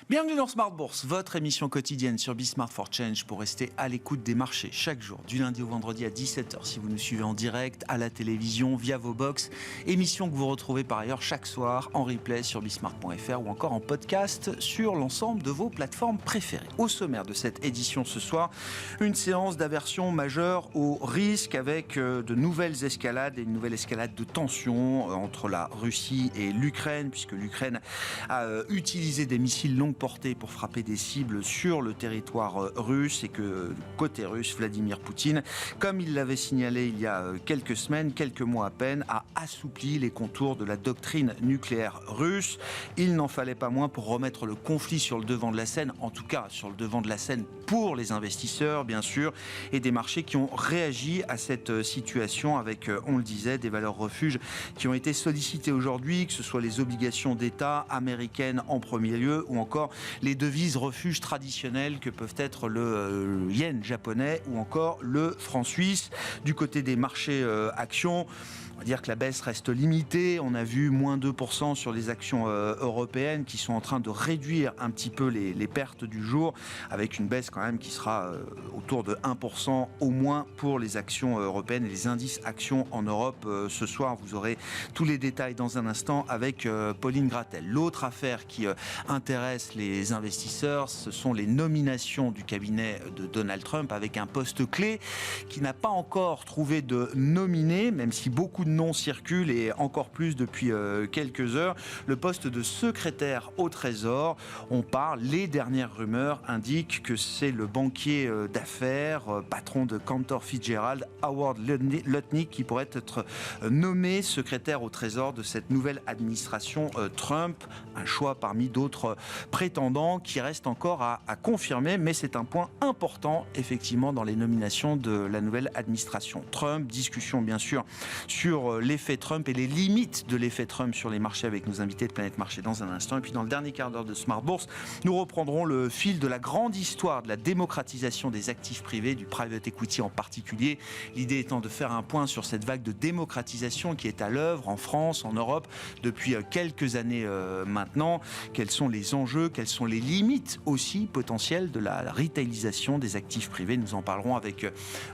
Bienvenue dans Smart Bourse, votre émission quotidienne sur Bismart for Change pour rester à l'écoute des marchés chaque jour, du lundi au vendredi à 17h si vous nous suivez en direct, à la télévision, via vos box. Émission que vous retrouvez par ailleurs chaque soir en replay sur bismart.fr ou encore en podcast sur l'ensemble de vos plateformes préférées. Au sommaire de cette édition ce soir, une séance d'aversion majeure au risque avec de nouvelles escalades et une nouvelle escalade de tensions entre la Russie et l'Ukraine, puisque l'Ukraine a utilisé des missiles longue portée pour frapper des cibles sur le territoire russe et que côté russe, Vladimir Poutine, comme il l'avait signalé il y a quelques semaines, quelques mois à peine, a assoupli les contours de la doctrine nucléaire russe. Il n'en fallait pas moins pour remettre le conflit sur le devant de la scène, en tout cas sur le devant de la scène pour les investisseurs bien sûr, et des marchés qui ont réagi à cette situation avec, on le disait, des valeurs refuges qui ont été sollicitées aujourd'hui, que ce soit les obligations d'État américaines en premier lieu ou encore les devises refuges traditionnelles que peuvent être le yen japonais ou encore le franc suisse. Du côté des marchés actions, on va dire que la baisse reste limitée. On a vu moins 2% sur les actions européennes qui sont en train de réduire un petit peu les pertes du jour, avec une baisse quand même qui sera autour de 1% au moins pour les actions européennes et les indices actions en Europe. Ce soir, vous aurez tous les détails dans un instant avec Pauline Gratel. L'autre affaire qui intéresse les investisseurs, ce sont les nominations du cabinet de Donald Trump avec un poste clé qui n'a pas encore trouvé de nominé, même si beaucoup de noms circulent et encore plus depuis quelques heures. Le poste de secrétaire au Trésor, on parle, les dernières rumeurs indiquent que c'est le banquier d'affaires, patron de Cantor Fitzgerald, Howard Lutnick, qui pourrait être nommé secrétaire au Trésor de cette nouvelle administration Trump. Un choix parmi d'autres prétendants qui reste encore à confirmer, mais c'est un point important effectivement dans les nominations de la nouvelle administration Trump. Discussion bien sûr sur l'effet Trump et les limites de l'effet Trump sur les marchés avec nos invités de Planète Marché dans un instant. Et puis dans le dernier quart d'heure de Smart Bourse, nous reprendrons le fil de la grande histoire de la démocratisation des actifs privés, du private equity en particulier. L'idée étant de faire un point sur cette vague de démocratisation qui est à l'œuvre en France, en Europe, depuis quelques années maintenant. Quels sont les enjeux, quelles sont les limites aussi potentielles de la retailisation des actifs privés. Nous en parlerons avec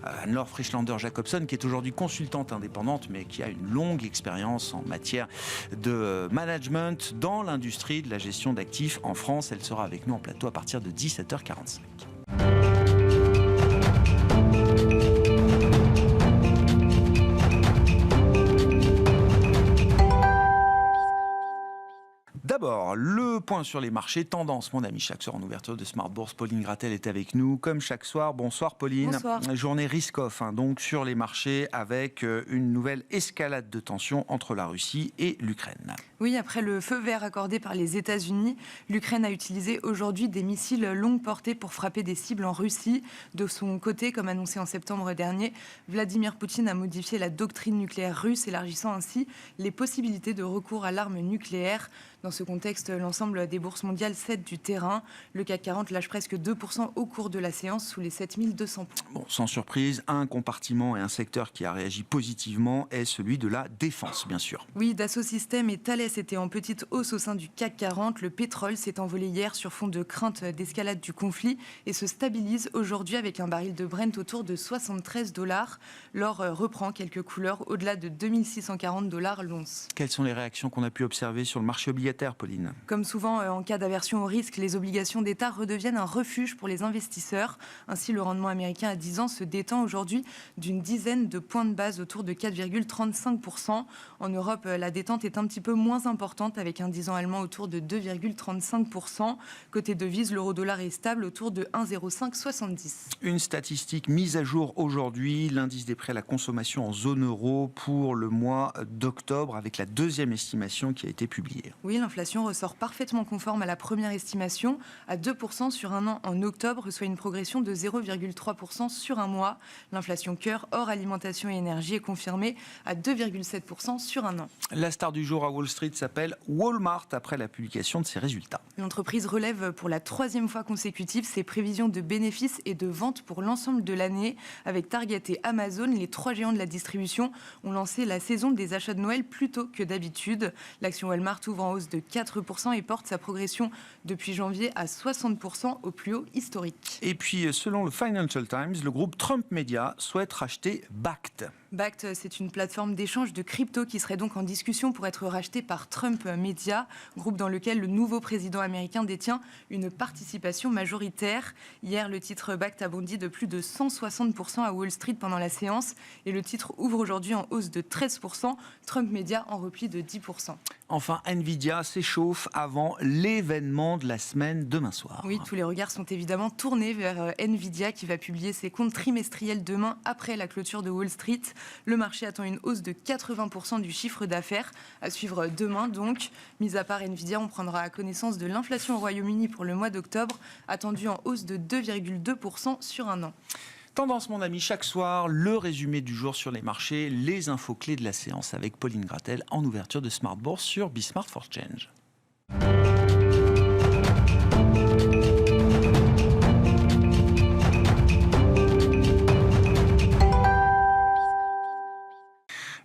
Anne-Laure Frischlander-Jacobson, qui est aujourd'hui consultante indépendante, mais qui a une longue expérience en matière de management dans l'industrie de la gestion d'actifs en France. Elle sera avec nous en plateau à partir de 17h45. D'abord, le point sur les marchés, tendance, mon ami, chaque soir en ouverture de Smart Bourse. Pauline Gratel est avec nous, comme chaque soir. Bonsoir Pauline. Bonsoir. Journée risk-off, donc sur les marchés, avec une nouvelle escalade de tensions entre la Russie et l'Ukraine. Oui, après le feu vert accordé par les États-Unis, l'Ukraine a utilisé aujourd'hui des missiles longue portée pour frapper des cibles en Russie. De son côté, comme annoncé en septembre dernier, Vladimir Poutine a modifié la doctrine nucléaire russe, élargissant ainsi les possibilités de recours à l'arme nucléaire. Dans ce contexte, l'ensemble des bourses mondiales cède du terrain. Le CAC 40 lâche presque 2% au cours de la séance, sous les 7200 points. Bon, sans surprise, un compartiment et un secteur qui a réagi positivement est celui de la défense, bien sûr. Oui, Dassault Systèmes et Thales étaient en petite hausse au sein du CAC 40. Le pétrole s'est envolé hier sur fond de crainte d'escalade du conflit et se stabilise aujourd'hui avec un baril de Brent autour de $73. L'or reprend quelques couleurs au-delà de $2640 l'once. Quelles sont les réactions qu'on a pu observer sur le marché obligataire, Pauline ? Comme souvent en cas d'aversion au risque, les obligations d'État redeviennent un refuge pour les investisseurs. Ainsi, le rendement américain à 10 ans se détend aujourd'hui d'une dizaine de points de base autour de 4,35%. En Europe, la détente est un petit peu moins importante avec un 10 ans allemand autour de 2,35%. Côté devise, l'euro-dollar est stable autour de 1,0570. Une statistique mise à jour aujourd'hui, l'indice des prix à la consommation en zone euro pour le mois d'octobre avec la deuxième estimation qui a été publiée. Oui, l'inflation ressort parfaitement conforme à la première estimation, à 2% sur un an en octobre, soit une progression de 0,3% sur un mois. L'inflation cœur hors alimentation et énergie est confirmée à 2,7% sur un an. La star du jour à Wall Street, Street s'appelle Walmart après la publication de ses résultats. L'entreprise relève pour la 3e fois consécutive ses prévisions de bénéfices et de ventes pour l'ensemble de l'année. Avec Target et Amazon, les 3 géants de la distribution ont lancé la saison des achats de Noël plus tôt que d'habitude. L'action Walmart ouvre en hausse de 4% et porte sa progression depuis janvier à 60% au plus haut historique. Et puis, selon le Financial Times, le groupe Trump Media souhaite racheter Bakkt. Bakkt, c'est une plateforme d'échange de crypto qui serait donc en discussion pour être rachetée par Trump Media, groupe dans lequel le nouveau président américain détient une participation majoritaire. Hier, le titre Bakkt a bondi de plus de 160% à Wall Street pendant la séance et le titre ouvre aujourd'hui en hausse de 13%, Trump Media en repli de 10%. Enfin, Nvidia s'échauffe avant l'événement de la semaine demain soir. Oui, tous les regards sont évidemment tournés vers Nvidia qui va publier ses comptes trimestriels demain après la clôture de Wall Street. Le marché attend une hausse de 80% du chiffre d'affaires à suivre demain. Donc, mis à part Nvidia, on prendra connaissance de l'inflation au Royaume-Uni pour le mois d'octobre, attendue en hausse de 2,2% sur un an. Tendance, mon ami, chaque soir, le résumé du jour sur les marchés, les infos clés de la séance avec Pauline Gratel en ouverture de Smart Bourse sur Bismart for Change.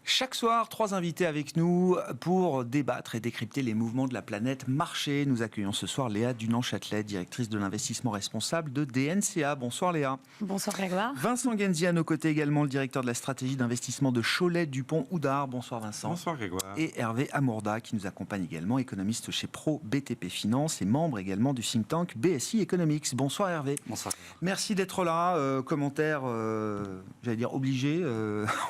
Chaque soir, 3 invités avec nous pour débattre et décrypter les mouvements de la planète marché. Nous accueillons ce soir Léa Dunant-Châtelet, directrice de l'investissement responsable de DNCA. Bonsoir Léa. Bonsoir Grégoire. Vincent Genzi à nos côtés également, le directeur de la stratégie d'investissement de Cholet-Dupont-Oudard. Bonsoir Vincent. Bonsoir Grégoire. Et Hervé Amourda qui nous accompagne également, économiste chez Pro BTP Finance et membre également du think tank BSI Economics. Bonsoir Hervé. Bonsoir. Merci d'être là. Commentaire, j'allais dire obligé,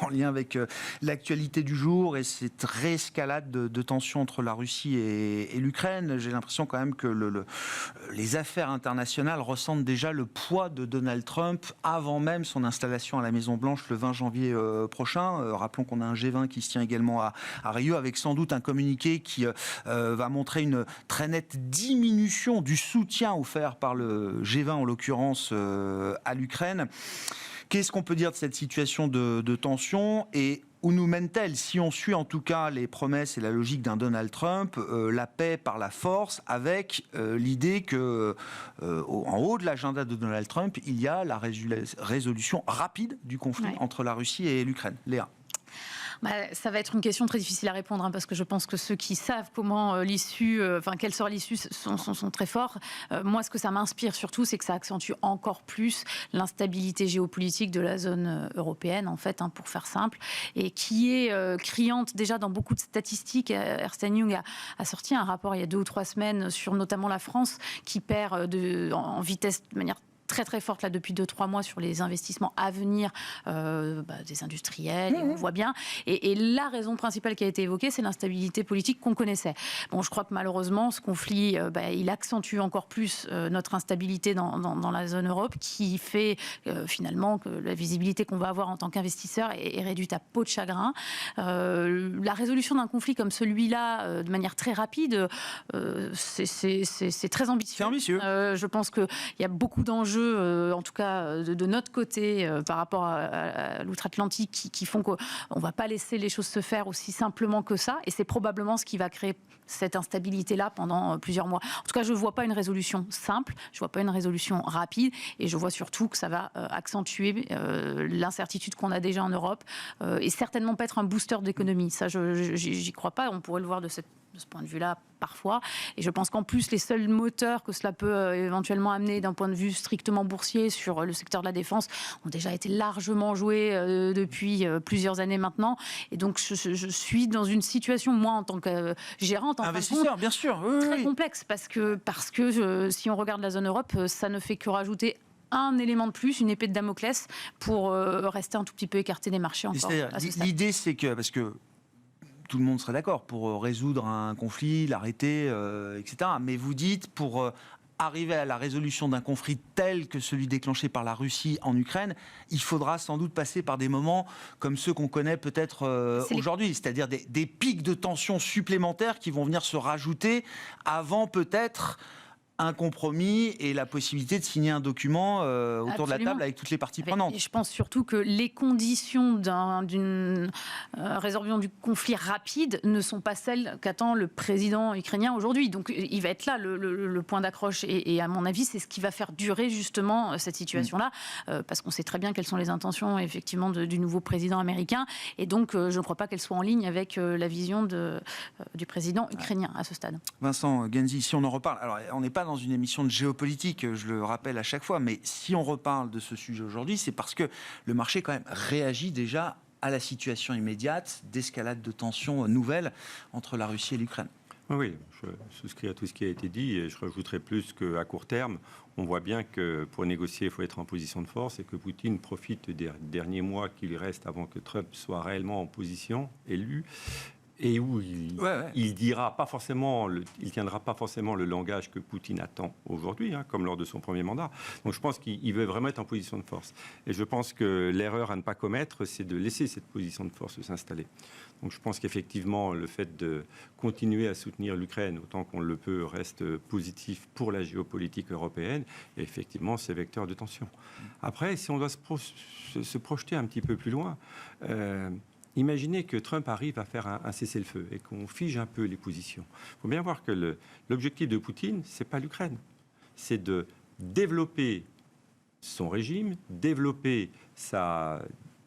en lien avec l'actualité du jour et cette réescalade de tensions entre la Russie et l'Ukraine. J'ai l'impression quand même que les affaires internationales ressentent déjà le poids de Donald Trump avant même son installation à la Maison-Blanche le 20 janvier prochain. Rappelons qu'on a un G20 qui se tient également à Rio avec sans doute un communiqué qui va montrer une très nette diminution du soutien offert par le G20 en l'occurrence à l'Ukraine. Qu'est-ce qu'on peut dire de cette situation de tension et où nous mène-t-elle, si on suit en tout cas les promesses et la logique d'un Donald Trump, la paix par la force, avec l'idée que, en haut de l'agenda de Donald Trump, il y a la résolution rapide du conflit entre la Russie et l'Ukraine. Léa. Ça va être une question très difficile à répondre parce que je pense que ceux qui savent comment quelle sera l'issue sont très forts. Moi, ce que ça m'inspire surtout, c'est que ça accentue encore plus l'instabilité géopolitique de la zone européenne, en fait, pour faire simple, et qui est criante déjà dans beaucoup de statistiques. Ernst & Young a sorti un rapport il y a 2 ou 3 semaines sur notamment la France qui perd en vitesse de manière très très forte là depuis 2-3 mois sur les investissements à venir des industriels, et on voit bien. Et la raison principale qui a été évoquée, c'est l'instabilité politique qu'on connaissait. Bon, je crois que malheureusement, ce conflit, il accentue encore plus notre instabilité dans la zone Europe, qui fait finalement que la visibilité qu'on va avoir en tant qu'investisseur est réduite à peau de chagrin. La résolution d'un conflit comme celui-là, de manière très rapide, c'est très ambitieux. C'est ambitieux. Je pense qu'il y a beaucoup d'enjeux en tout cas de notre côté, par rapport à l'outre-Atlantique, qui font qu'on ne va pas laisser les choses se faire aussi simplement que ça. Et c'est probablement ce qui va créer cette instabilité-là pendant plusieurs mois. En tout cas, je ne vois pas une résolution simple, je ne vois pas une résolution rapide, et je vois surtout que ça va accentuer l'incertitude qu'on a déjà en Europe, et certainement pas être un booster d'économie. Ça, j'y crois pas. On pourrait le voir de ce point de vue-là parfois. Et je pense qu'en plus, les seuls moteurs que cela peut éventuellement amener d'un point de vue strictement boursier sur le secteur de la défense ont déjà été largement joués depuis plusieurs années maintenant. Et donc, je suis dans une situation, moi, en tant que gérante, investisseur, bien sûr, très complexe, parce que si on regarde la zone Europe, ça ne fait que rajouter un élément de plus, une épée de Damoclès, pour rester un tout petit peu écarté des marchés encore. L'idée, c'est que, parce que tout le monde serait d'accord pour résoudre un conflit, l'arrêter, etc. Mais vous dites, pour arriver à la résolution d'un conflit tel que celui déclenché par la Russie en Ukraine, il faudra sans doute passer par des moments comme ceux qu'on connaît peut-être aujourd'hui, c'est-à-dire des pics de tension supplémentaires qui vont venir se rajouter avant peut-être un compromis et la possibilité de signer un document autour de la table avec toutes les parties prenantes. Et je pense surtout que les conditions d'une résolution du conflit rapide ne sont pas celles qu'attend le président ukrainien aujourd'hui. Donc il va être là le point d'accroche et à mon avis c'est ce qui va faire durer justement cette situation-là parce qu'on sait très bien quelles sont les intentions effectivement du nouveau président américain et donc je ne crois pas qu'elles soient en ligne avec la vision du président ukrainien à ce stade. Vincent Genzi, si on en reparle, alors on n'est pas dans une émission de géopolitique, je le rappelle à chaque fois, mais si on reparle de ce sujet aujourd'hui, c'est parce que le marché quand même réagit déjà à la situation immédiate d'escalade de tensions nouvelles entre la Russie et l'Ukraine. Oui, je souscris à tout ce qui a été dit et je rajouterai plus qu'à court terme, on voit bien que pour négocier, il faut être en position de force et que Poutine profite des derniers mois qui lui restent avant que Trump soit réellement en position, élu. Et où il dira pas forcément, il tiendra pas forcément le langage que Poutine attend aujourd'hui, comme lors de son premier mandat. Donc je pense qu'il veut vraiment être en position de force. Et je pense que l'erreur à ne pas commettre, c'est de laisser cette position de force s'installer. Donc je pense qu'effectivement, le fait de continuer à soutenir l'Ukraine autant qu'on le peut reste positif pour la géopolitique européenne. Et effectivement, c'est vecteur de tension. Après, si on doit se projeter un petit peu plus loin. Imaginez que Trump arrive à faire un cessez-le-feu et qu'on fige un peu les positions. Il faut bien voir que l'objectif de Poutine, ce n'est pas l'Ukraine. C'est de développer son régime, développer sa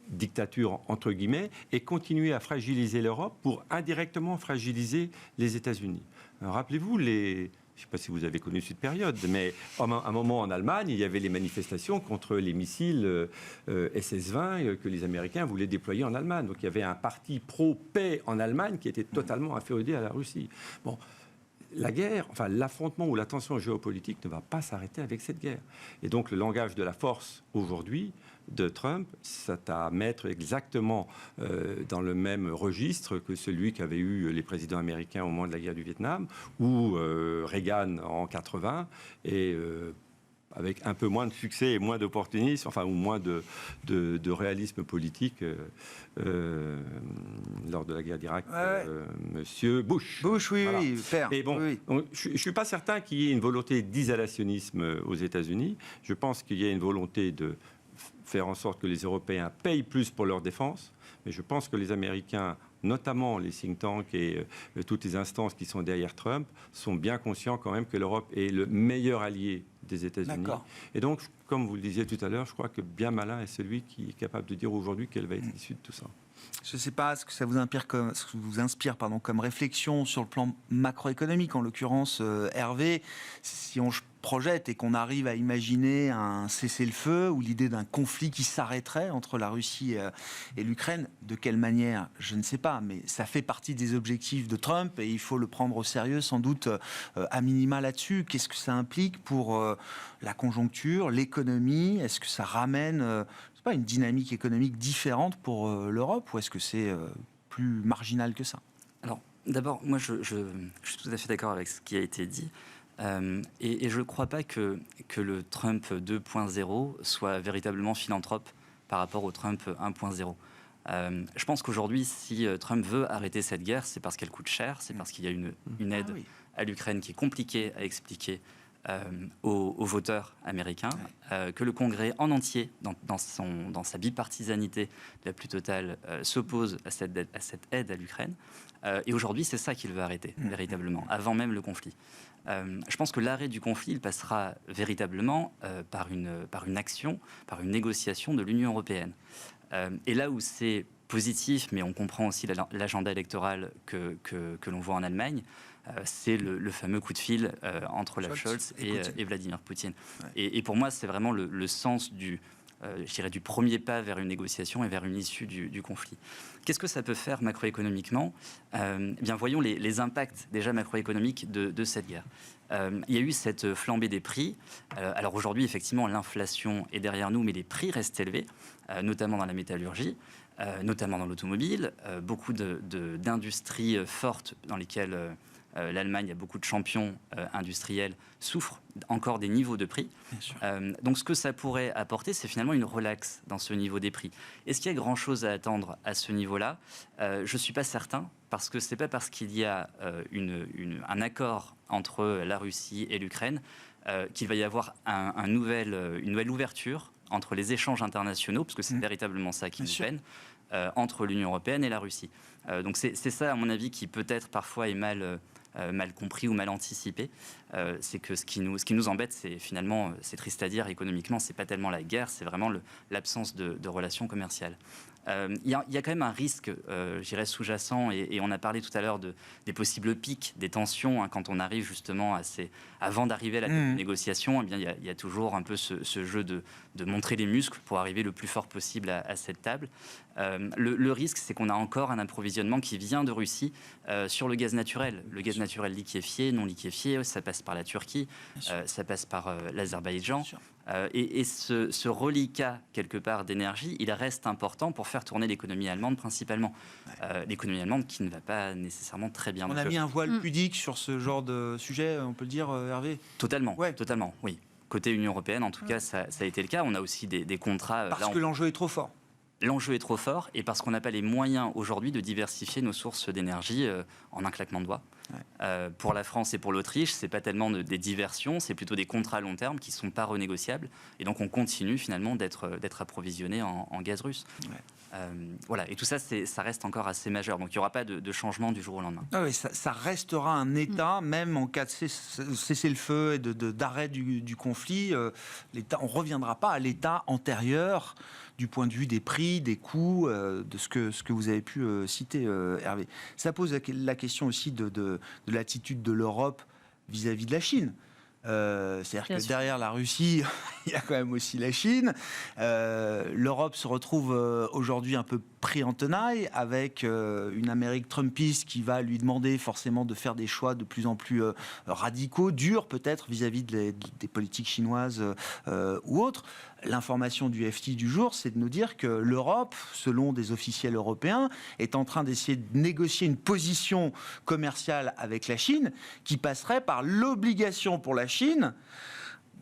dictature, entre guillemets, et continuer à fragiliser l'Europe pour indirectement fragiliser les États-Unis. Rappelez-vous je ne sais pas si vous avez connu cette période, mais à un moment en Allemagne, il y avait les manifestations contre les missiles SS-20 que les Américains voulaient déployer en Allemagne. Donc il y avait un parti pro-paix en Allemagne qui était totalement inféodé à la Russie. Bon, la guerre, l'affrontement ou la tension géopolitique ne va pas s'arrêter avec cette guerre. Et donc le langage de la force aujourd'hui de Trump, c'est à mettre exactement dans le même registre que celui qu'avaient eu les présidents américains au moment de la guerre du Vietnam ou Reagan en 80 et avec un peu moins de succès et moins d'opportunisme, ou moins de réalisme politique lors de la guerre d'Irak, Monsieur Bush. Bush, oui, voilà. oui, père. Et bon, oui. Je ne suis pas certain qu'il y ait une volonté d'isolationnisme aux États-Unis. Je pense qu'il y a une volonté de faire en sorte que les Européens payent plus pour leur défense. Mais je pense que les Américains, notamment les think tanks et toutes les instances qui sont derrière Trump, sont bien conscients quand même que l'Europe est le meilleur allié des États-Unis. D'accord. Et donc, comme vous le disiez tout à l'heure, je crois que bien malin est celui qui est capable de dire aujourd'hui quelle va être l'issue de tout ça. Je ne sais pas ce que ça vous inspire comme réflexion sur le plan macroéconomique, en l'occurrence, Hervé. Si on projette et qu'on arrive à imaginer un cessez-le-feu ou l'idée d'un conflit qui s'arrêterait entre la Russie et l'Ukraine, de quelle manière, je ne sais pas, mais ça fait partie des objectifs de Trump et il faut le prendre au sérieux sans doute à minima là-dessus. Qu'est-ce que ça implique pour la conjoncture, l'économie? Est-ce que ça ramène une dynamique économique différente pour l'Europe ou est-ce que c'est plus marginal que ça? Alors, d'abord, moi, je suis tout à fait d'accord avec ce qui a été dit. Et je ne crois pas que le Trump 2.0 soit véritablement philanthrope par rapport au Trump 1.0. Je pense qu'aujourd'hui, si Trump veut arrêter cette guerre, c'est parce qu'elle coûte cher, c'est parce qu'il y a une aide à l'Ukraine qui est compliquée à expliquer aux voteurs américains, que le Congrès en entier, dans sa bipartisanité la plus totale, s'oppose à cette aide à l'Ukraine. Et aujourd'hui, c'est ça qu'il veut arrêter, véritablement, avant même le conflit. Je pense que l'arrêt du conflit, il passera véritablement par une action, par une négociation de l'Union européenne. Et là où c'est positif, mais on comprend aussi l'agenda électoral que l'on voit en Allemagne, c'est le fameux coup de fil entre Olaf Scholz et Vladimir Poutine. Ouais. Et pour moi, c'est vraiment le sens du premier pas vers une négociation et vers une issue du conflit. Qu'est-ce que ça peut faire macroéconomiquement ? Bien, voyons les impacts déjà macroéconomiques de cette guerre. Il y a eu cette flambée des prix. Alors aujourd'hui, effectivement, l'inflation est derrière nous, mais les prix restent élevés, notamment dans la métallurgie, notamment dans l'automobile. Beaucoup d'industries fortes dans lesquelles l'Allemagne a beaucoup de champions industriels, souffre encore des niveaux de prix. Donc ce que ça pourrait apporter, c'est finalement une relaxe dans ce niveau des prix. Est-ce qu'il y a grand-chose à attendre à ce niveau-là ? Je ne suis pas certain, parce que ce n'est pas parce qu'il y a un accord entre la Russie et l'Ukraine qu'il va y avoir une nouvelle ouverture entre les échanges internationaux, parce que c'est véritablement ça qui nous peine, entre l'Union européenne et la Russie. Donc c'est ça, à mon avis, qui peut-être parfois est mal compris ou mal anticipé. C'est que ce qui nous embête, c'est finalement, c'est triste à dire, économiquement, c'est pas tellement la guerre, c'est vraiment l'absence de relations commerciales. Il y a quand même un risque, je dirais, sous-jacent, et on a parlé tout à l'heure des possibles pics, des tensions, quand on arrive justement avant d'arriver à la négociation, eh bien, il y a toujours un peu ce jeu de montrer les muscles pour arriver le plus fort possible à cette table. Le risque, c'est qu'on a encore un approvisionnement qui vient de Russie sur le gaz naturel. Le gaz naturel liquéfié, non liquéfié, ça passe par la Turquie, ça passe par l'Azerbaïdjan. Et ce reliquat, quelque part, d'énergie, il reste important pour faire tourner l'économie allemande principalement. L'économie allemande qui ne va pas nécessairement très bien. On a mis un voile pudique sur ce genre de sujet, on peut le dire, Hervé ? Totalement, totalement, oui. Côté Union européenne, en tout cas, ça a été le cas. On a aussi des contrats... Parce que l'enjeu est trop fort. L'enjeu est trop fort, et parce qu'on n'a pas les moyens aujourd'hui de diversifier nos sources d'énergie en un claquement de doigts. Pour la France et pour l'Autriche, c'est pas tellement des diversions, c'est plutôt des contrats à long terme qui sont pas renégociables, et donc on continue finalement d'être approvisionné en gaz russe. Voilà, et tout ça, ça reste encore assez majeur, donc il n'y aura pas de changement du jour au lendemain. Ah oui, ça restera un État, même en cas de cessez-le-feu et d'arrêt du conflit. On ne reviendra pas à l'État antérieur du point de vue des prix, des coûts, de ce que vous avez pu citer, Hervé. Ça pose la question aussi de l'attitude de l'Europe vis-à-vis de la Chine. C'est-à-dire que derrière la Russie, il y a quand même aussi la Chine. L'Europe se retrouve aujourd'hui un peu pris en tenaille avec une Amérique trumpiste qui va lui demander forcément de faire des choix de plus en plus radicaux, durs peut-être vis-à-vis des politiques chinoises ou autres. L'information du FT du jour, c'est de nous dire que l'Europe, selon des officiels européens, est en train d'essayer de négocier une position commerciale avec la Chine qui passerait par l'obligation pour la Chine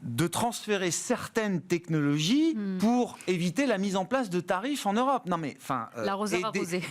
de transférer certaines technologies pour éviter la mise en place de tarifs en Europe. Non mais,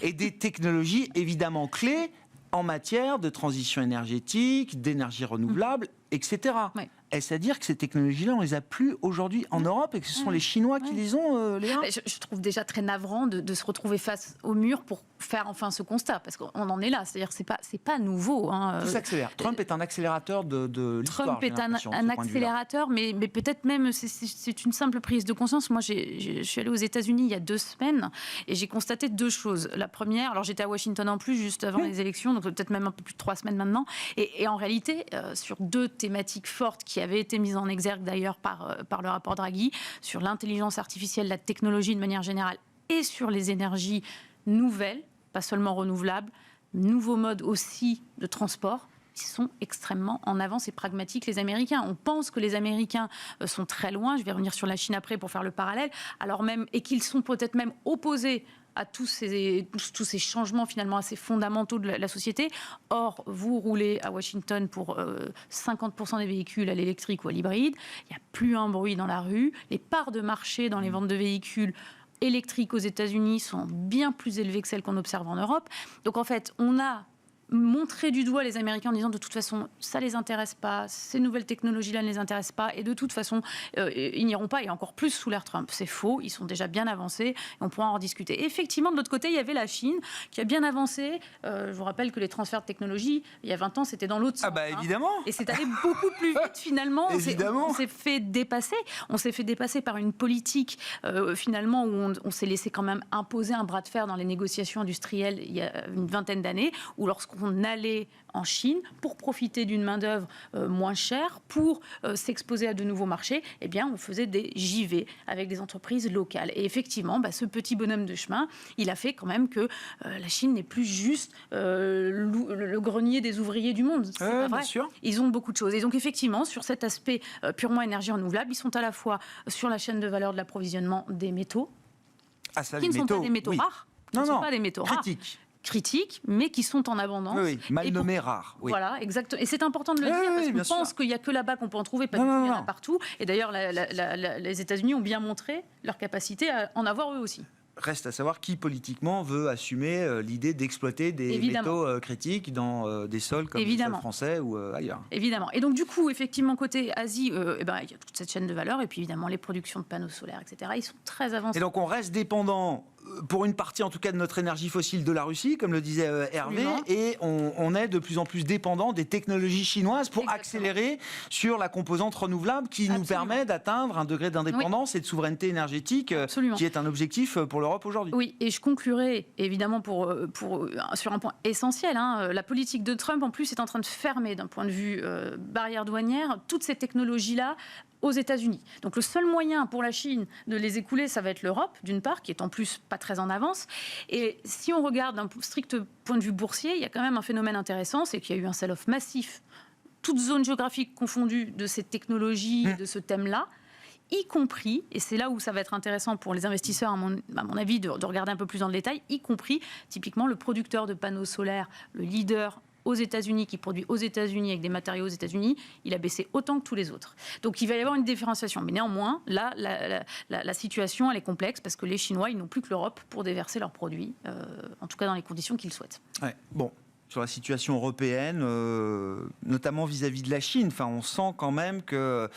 et des technologies évidemment clés en matière de transition énergétique, d'énergie renouvelable, etc. Ouais. Est-ce à dire que ces technologies-là, on les a plus aujourd'hui en Europe et que ce sont les Chinois qui les ont, Léa ? Je trouve déjà très navrant de se retrouver face au mur pour faire enfin ce constat, parce qu'on en est là. C'est-à-dire que c'est pas nouveau. Tout s'accélère. Trump est un accélérateur de l'histoire. Trump est un accélérateur, mais peut-être même c'est une simple prise de conscience. Moi, je suis allée aux États-Unis il y a 2 semaines et j'ai constaté 2 choses. La première, alors j'étais à Washington en plus juste avant les élections, donc peut-être même un peu plus de 3 semaines maintenant. Et en réalité, sur 2 thématiques fortes qui avaient été mises en exergue d'ailleurs par le rapport Draghi, sur l'intelligence artificielle, la technologie de manière générale, et sur les énergies nouvelles, pas seulement renouvelables, nouveaux modes aussi de transport. Ils sont extrêmement en avance et pragmatiques, les Américains. On pense que les Américains sont très loin, je vais revenir sur la Chine après pour faire le parallèle, alors même, et qu'ils sont peut-être même opposés à tous ces changements finalement assez fondamentaux de la société. Or, vous roulez à Washington pour 50% des véhicules à l'électrique ou à l'hybride, il n'y a plus un bruit dans la rue, les parts de marché dans les ventes de véhicules électriques aux États-Unis sont bien plus élevées que celles qu'on observe en Europe. Donc en fait, on a montrer du doigt les Américains en disant de toute façon ça les intéresse pas, ces nouvelles technologies-là ne les intéressent pas et de toute façon ils n'iront pas, et encore plus sous l'ère Trump. C'est faux, ils sont déjà bien avancés et on pourra en rediscuter. Et effectivement, de l'autre côté, il y avait la Chine qui a bien avancé. Je vous rappelle que les transferts de technologie, il y a 20 ans, c'était dans l'autre sens. Ah bah évidemment. Et c'est allé beaucoup plus vite finalement. Évidemment. On s'est fait dépasser par une politique finalement où on s'est laissé quand même imposer un bras de fer dans les négociations industrielles il y a une vingtaine d'années, où lorsqu'on allait en Chine pour profiter d'une main-d'œuvre moins chère, pour s'exposer à de nouveaux marchés, eh bien, on faisait des JV avec des entreprises locales. Et effectivement, ce petit bonhomme de chemin, il a fait quand même que la Chine n'est plus juste le grenier des ouvriers du monde. C'est pas vrai. Bien sûr. Ils ont beaucoup de choses. Et donc, effectivement, sur cet aspect purement énergie renouvelable, ils sont à la fois sur la chaîne de valeur de l'approvisionnement des métaux, qui ne sont pas des métaux rares, ne sont pas des métaux rares. critiques, mais qui sont en abondance. Oui, mal nommés rares. Oui. Voilà, exactement. Et c'est important de le dire, parce qu'on pense qu'il n'y a que là-bas qu'on peut en trouver, pas du tout, il y en a partout. Et d'ailleurs, les États-Unis ont bien montré leur capacité à en avoir eux aussi. Reste à savoir qui politiquement veut assumer l'idée d'exploiter des métaux critiques dans des sols comme les sols français ou ailleurs. Évidemment. Et donc du coup, effectivement, côté Asie, il y a toute cette chaîne de valeur et puis évidemment les productions de panneaux solaires, etc. Ils sont très avancés. Et donc on reste dépendant, pour une partie en tout cas de notre énergie fossile, de la Russie, comme le disait Hervé, et on est de plus en plus dépendant des technologies chinoises pour accélérer sur la composante renouvelable qui nous permet d'atteindre un degré d'indépendance et de souveraineté énergétique qui est un objectif pour l'Europe aujourd'hui. Oui, et je conclurai évidemment sur un point essentiel. La politique de Trump, en plus, est en train de fermer, d'un point de vue barrière douanière, toutes ces technologies-là aux États-Unis. Donc le seul moyen pour la Chine de les écouler, ça va être l'Europe, d'une part, qui est en plus pas très en avance. Et si on regarde d'un strict point de vue boursier, il y a quand même un phénomène intéressant, c'est qu'il y a eu un sell-off massif, toutes zones géographiques confondues, de ces technologies, de ce thème-là, y compris, et c'est là où ça va être intéressant pour les investisseurs, à mon avis, de regarder un peu plus dans le détail, y compris typiquement le producteur de panneaux solaires, le leader aux États-Unis, qui produit aux États-Unis avec des matériaux aux États-Unis, il a baissé autant que tous les autres. Donc il va y avoir une différenciation. Mais néanmoins, là, la situation, elle est complexe parce que les Chinois, ils n'ont plus que l'Europe pour déverser leurs produits, en tout cas dans les conditions qu'ils souhaitent. Ouais. Bon. Sur la situation européenne, notamment vis-à-vis de la Chine, on sent quand même que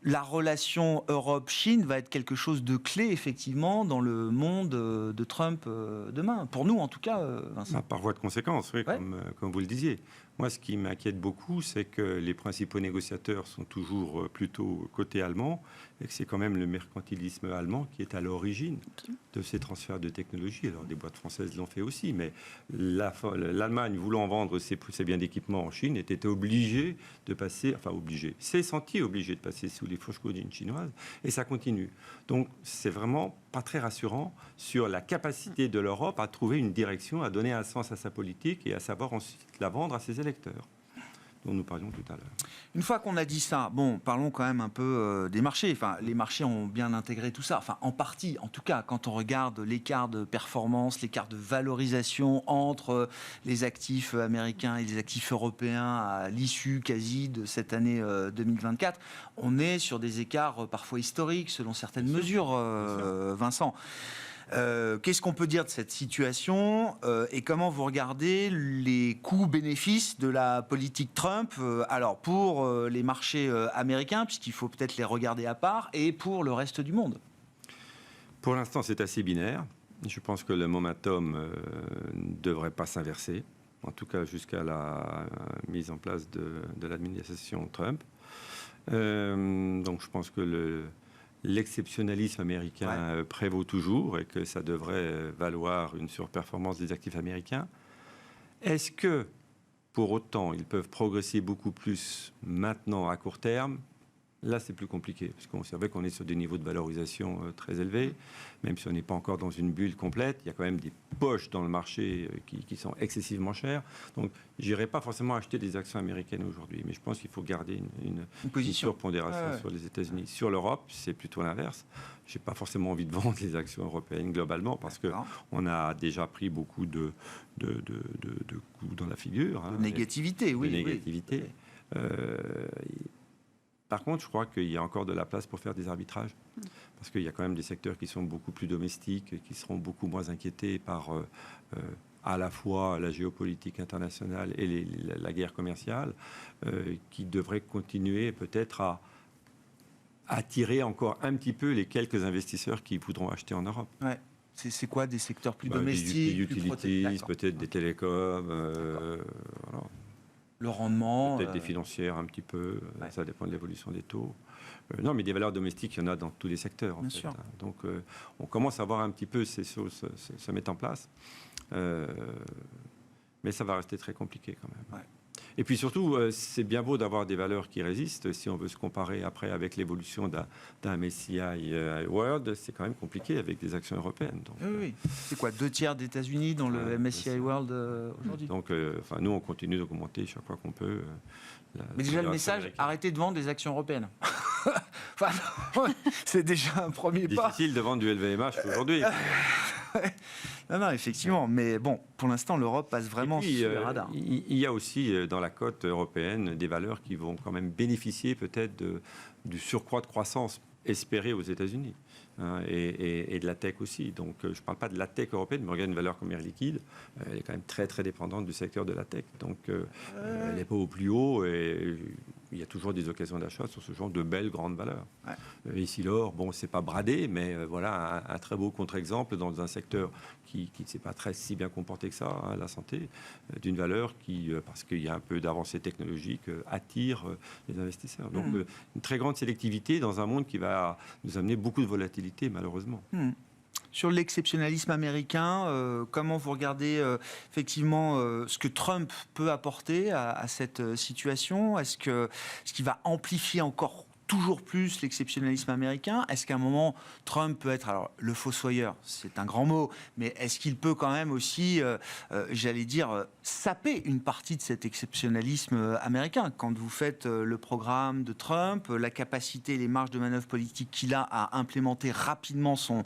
la relation Europe-Chine va être quelque chose de clé, effectivement, dans le monde de Trump demain. Pour nous, en tout cas, Vincent. Par voie de conséquence, oui, comme vous le disiez. Moi, ce qui m'inquiète beaucoup, c'est que les principaux négociateurs sont toujours plutôt côté allemand et que c'est quand même le mercantilisme allemand qui est à l'origine de ces transferts de technologie. Alors, des boîtes françaises l'ont fait aussi, mais l'Allemagne, voulant vendre ses biens d'équipement en Chine, était obligée de passer, s'est sentie obligée de passer sous les fourches caudines chinoises, et ça continue. Donc, c'est vraiment pas très rassurant sur la capacité de l'Europe à trouver une direction, à donner un sens à sa politique et à savoir ensuite la vendre à ses électeurs, dont nous parlions tout à l'heure. Une fois qu'on a dit ça, parlons quand même un peu des marchés. Les marchés ont bien intégré tout ça. En partie, en tout cas, quand on regarde l'écart de performance, l'écart de valorisation entre les actifs américains et les actifs européens à l'issue quasi de cette année 2024, on est sur des écarts parfois historiques, selon certaines mesures, Vincent. Qu'est-ce qu'on peut dire de cette situation et comment vous regardez les coûts-bénéfices de la politique Trump alors pour les marchés américains, puisqu'il faut peut-être les regarder à part, et pour le reste du monde? Pour l'instant, c'est assez binaire. Je pense que le momentum ne devrait pas s'inverser, en tout cas jusqu'à la mise en place de l'administration Trump. Donc je pense que l'exceptionnalisme américain prévaut toujours et que ça devrait valoir une surperformance des actifs américains. Est-ce que, pour autant, ils peuvent progresser beaucoup plus maintenant à court terme? Là, c'est plus compliqué, parce qu'on savait qu'on est sur des niveaux de valorisation très élevés, même si on n'est pas encore dans une bulle complète. Il y a quand même des poches dans le marché qui sont excessivement chères. Donc, je n'irai pas forcément acheter des actions américaines aujourd'hui, mais je pense qu'il faut garder une surpondération sur les États-Unis. Sur l'Europe, c'est plutôt l'inverse. Je n'ai pas forcément envie de vendre les actions européennes globalement, parce qu'on a déjà pris beaucoup de coups dans la figure. De négativité, oui. De négativité. Par contre, je crois qu'il y a encore de la place pour faire des arbitrages, parce qu'il y a quand même des secteurs qui sont beaucoup plus domestiques, qui seront beaucoup moins inquiétés par à la fois la géopolitique internationale et la guerre commerciale, qui devraient continuer peut-être à attirer encore un petit peu les quelques investisseurs qui voudront acheter en Europe. Ouais. C'est quoi des secteurs plus domestiques, des utilities, peut-être des télécoms, voilà. Le rendement... Peut-être des financières un petit peu, ça dépend de l'évolution des taux. Non, mais des valeurs domestiques, il y en a dans tous les secteurs. Bien sûr. Donc, on commence à voir un petit peu ces choses se mettre en place. Mais ça va rester très compliqué quand même. Ouais. Et puis surtout, c'est bien beau d'avoir des valeurs qui résistent. Si on veut se comparer après avec l'évolution d'un MSCI World, c'est quand même compliqué avec des actions européennes. Donc, oui. C'est quoi, 2/3 des États-Unis dans le MSCI World aujourd'hui? Donc, nous, on continue d'augmenter chaque fois qu'on peut. Mais déjà, le message, arrêtez de vendre des actions européennes. C'est déjà un premier pas. Difficile de vendre du LVMH aujourd'hui. Non, effectivement. Mais bon, pour l'instant, l'Europe passe vraiment Et puis, sur les radars. il y a aussi dans la cote européenne des valeurs qui vont quand même bénéficier peut-être du surcroît de croissance espéré aux États-Unis. Et de la tech aussi. Donc, je ne parle pas de la tech européenne, mais regarde une valeur comme Air Liquide, elle est quand même très, très dépendante du secteur de la tech. Donc, elle n'est pas au plus haut et il y a toujours des occasions d'achat sur ce genre de belles grandes valeurs. Ouais. Ici, l'or, bon, c'est pas bradé, mais voilà un très beau contre-exemple dans un secteur qui ne s'est pas si bien comporté que ça, la santé, d'une valeur qui, parce qu'il y a un peu d'avancée technologique, attire les investisseurs. Donc, une très grande sélectivité dans un monde qui va nous amener beaucoup de volatilité, malheureusement. Sur l'exceptionnalisme américain, comment vous regardez effectivement ce que Trump peut apporter à cette situation? Est-ce qu'il va amplifier encore toujours plus l'exceptionnalisme américain? Est-ce qu'à un moment, Trump peut être, alors le fossoyeur, c'est un grand mot, mais est-ce qu'il peut quand même aussi, j'allais dire, saper une partie de cet exceptionnalisme américain? Quand vous faites le programme de Trump, la capacité, les marges de manœuvre politique qu'il a à implémenter rapidement son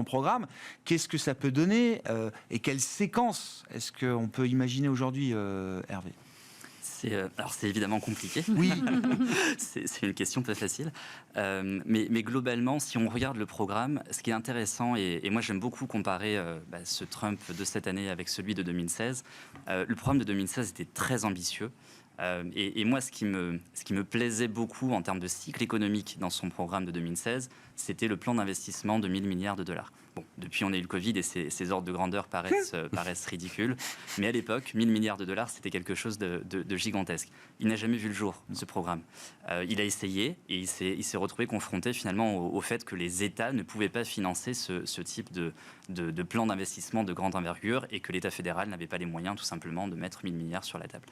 programme, qu'est-ce que ça peut donner et quelle séquence est-ce qu'on peut imaginer aujourd'hui, Hervé? Alors c'est évidemment compliqué. Oui. c'est une question pas facile. Mais globalement, si on regarde le programme, ce qui est intéressant, et moi j'aime beaucoup comparer ce Trump de cette année avec celui de 2016, le programme de 2016 était très ambitieux. Et moi, ce qui me plaisait beaucoup en termes de cycle économique dans son programme de 2016, c'était le plan d'investissement de 1 000 milliards de dollars. Bon, depuis, on a eu le Covid et ces ordres de grandeur paraissent ridicules. Mais à l'époque, 1 000 milliards de dollars, c'était quelque chose de gigantesque. Il n'a jamais vu le jour, ce programme. Il a essayé et il s'est retrouvé confronté finalement au fait que les États ne pouvaient pas financer ce type de plan d'investissement de grande envergure et que l'État fédéral n'avait pas les moyens tout simplement de mettre 1 000 milliards sur la table.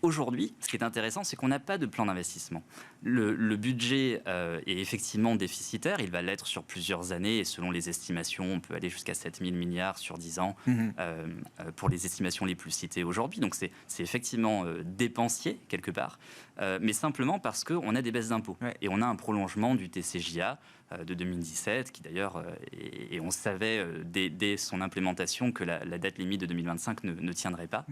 Aujourd'hui, ce qui est intéressant, c'est qu'on n'a pas de plan d'investissement. Le budget est effectivement déficitaire, il va l'être sur plusieurs années, et selon les estimations, on peut aller jusqu'à 7 000 milliards sur 10 ans, pour les estimations les plus citées aujourd'hui. Donc c'est effectivement dépensier, quelque part, mais simplement parce qu'on a des baisses d'impôts. Ouais. Et on a un prolongement du TCJA de 2017, qui d'ailleurs, et on savait dès son implémentation que la dette limite de 2025 ne tiendrait pas,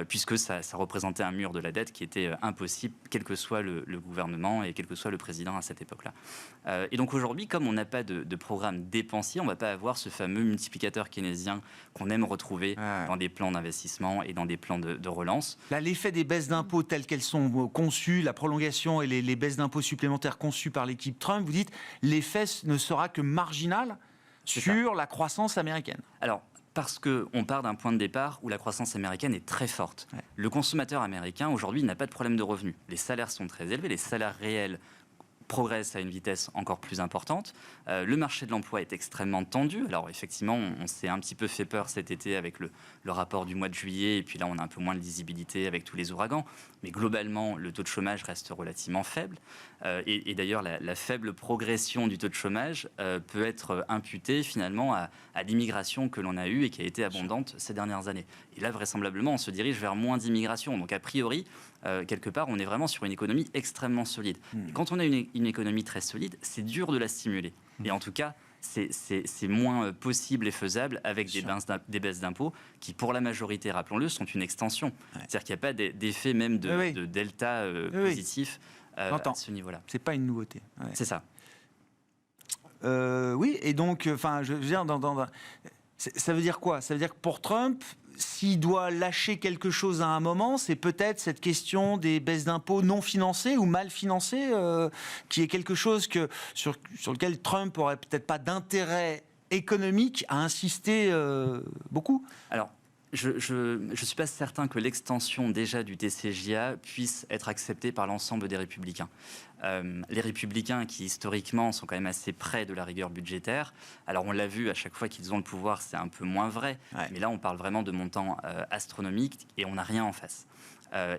puisque ça représentait un mur de la dette qui était impossible, quel que soit le gouvernement et quel que soit le président à cette époque-là. Et donc aujourd'hui, comme on n'a pas de programme dépensier, on ne va pas avoir ce fameux multiplicateur keynésien qu'on aime retrouver dans des plans d'investissement et dans des plans de relance. Là, l'effet des baisses d'impôts telles qu'elles sont conçues, la prolongation et les baisses d'impôts supplémentaires conçues par l'équipe Trump, vous dites l'effet ne sera que marginal sur la croissance américaine. Alors, parce qu'on part d'un point de départ où la croissance américaine est très forte. Ouais. Le consommateur américain, aujourd'hui, n'a pas de problème de revenus. Les salaires sont très élevés, les salaires réels progresse à une vitesse encore plus importante. Le marché de l'emploi est extrêmement tendu. Alors effectivement, on s'est un petit peu fait peur cet été avec le rapport du mois de juillet, et puis là on a un peu moins de lisibilité avec tous les ouragans. Mais globalement, le taux de chômage reste relativement faible. Et d'ailleurs, la faible progression du taux de chômage peut être imputée finalement à l'immigration que l'on a eue et qui a été abondante ces dernières années. Et là, vraisemblablement, on se dirige vers moins d'immigration. Donc a priori, quelque part, on est vraiment sur une économie extrêmement solide. Et quand on a une économie très solide, c'est dur de la stimuler. Et en tout cas, c'est moins possible et faisable avec des baisses d'impôts qui, pour la majorité, rappelons-le, sont une extension. Ouais. C'est-à-dire qu'il n'y a pas d'effet même de delta positif à ce niveau-là. C'est pas une nouveauté. Ouais. C'est ça. Oui, et donc, je veux dire, ça veut dire quoi? Ça veut dire que pour Trump, s'il doit lâcher quelque chose à un moment, c'est peut-être cette question des baisses d'impôts non financées ou mal financées, qui est quelque chose sur lequel Trump n'aurait peut-être pas d'intérêt économique à insister beaucoup. Alors, je ne suis pas certain que l'extension déjà du TCJA puisse être acceptée par l'ensemble des républicains. Les républicains qui historiquement sont quand même assez près de la rigueur budgétaire, alors on l'a vu à chaque fois qu'ils ont le pouvoir, c'est un peu moins vrai, mais là on parle vraiment de montants astronomiques et on n'a rien en face.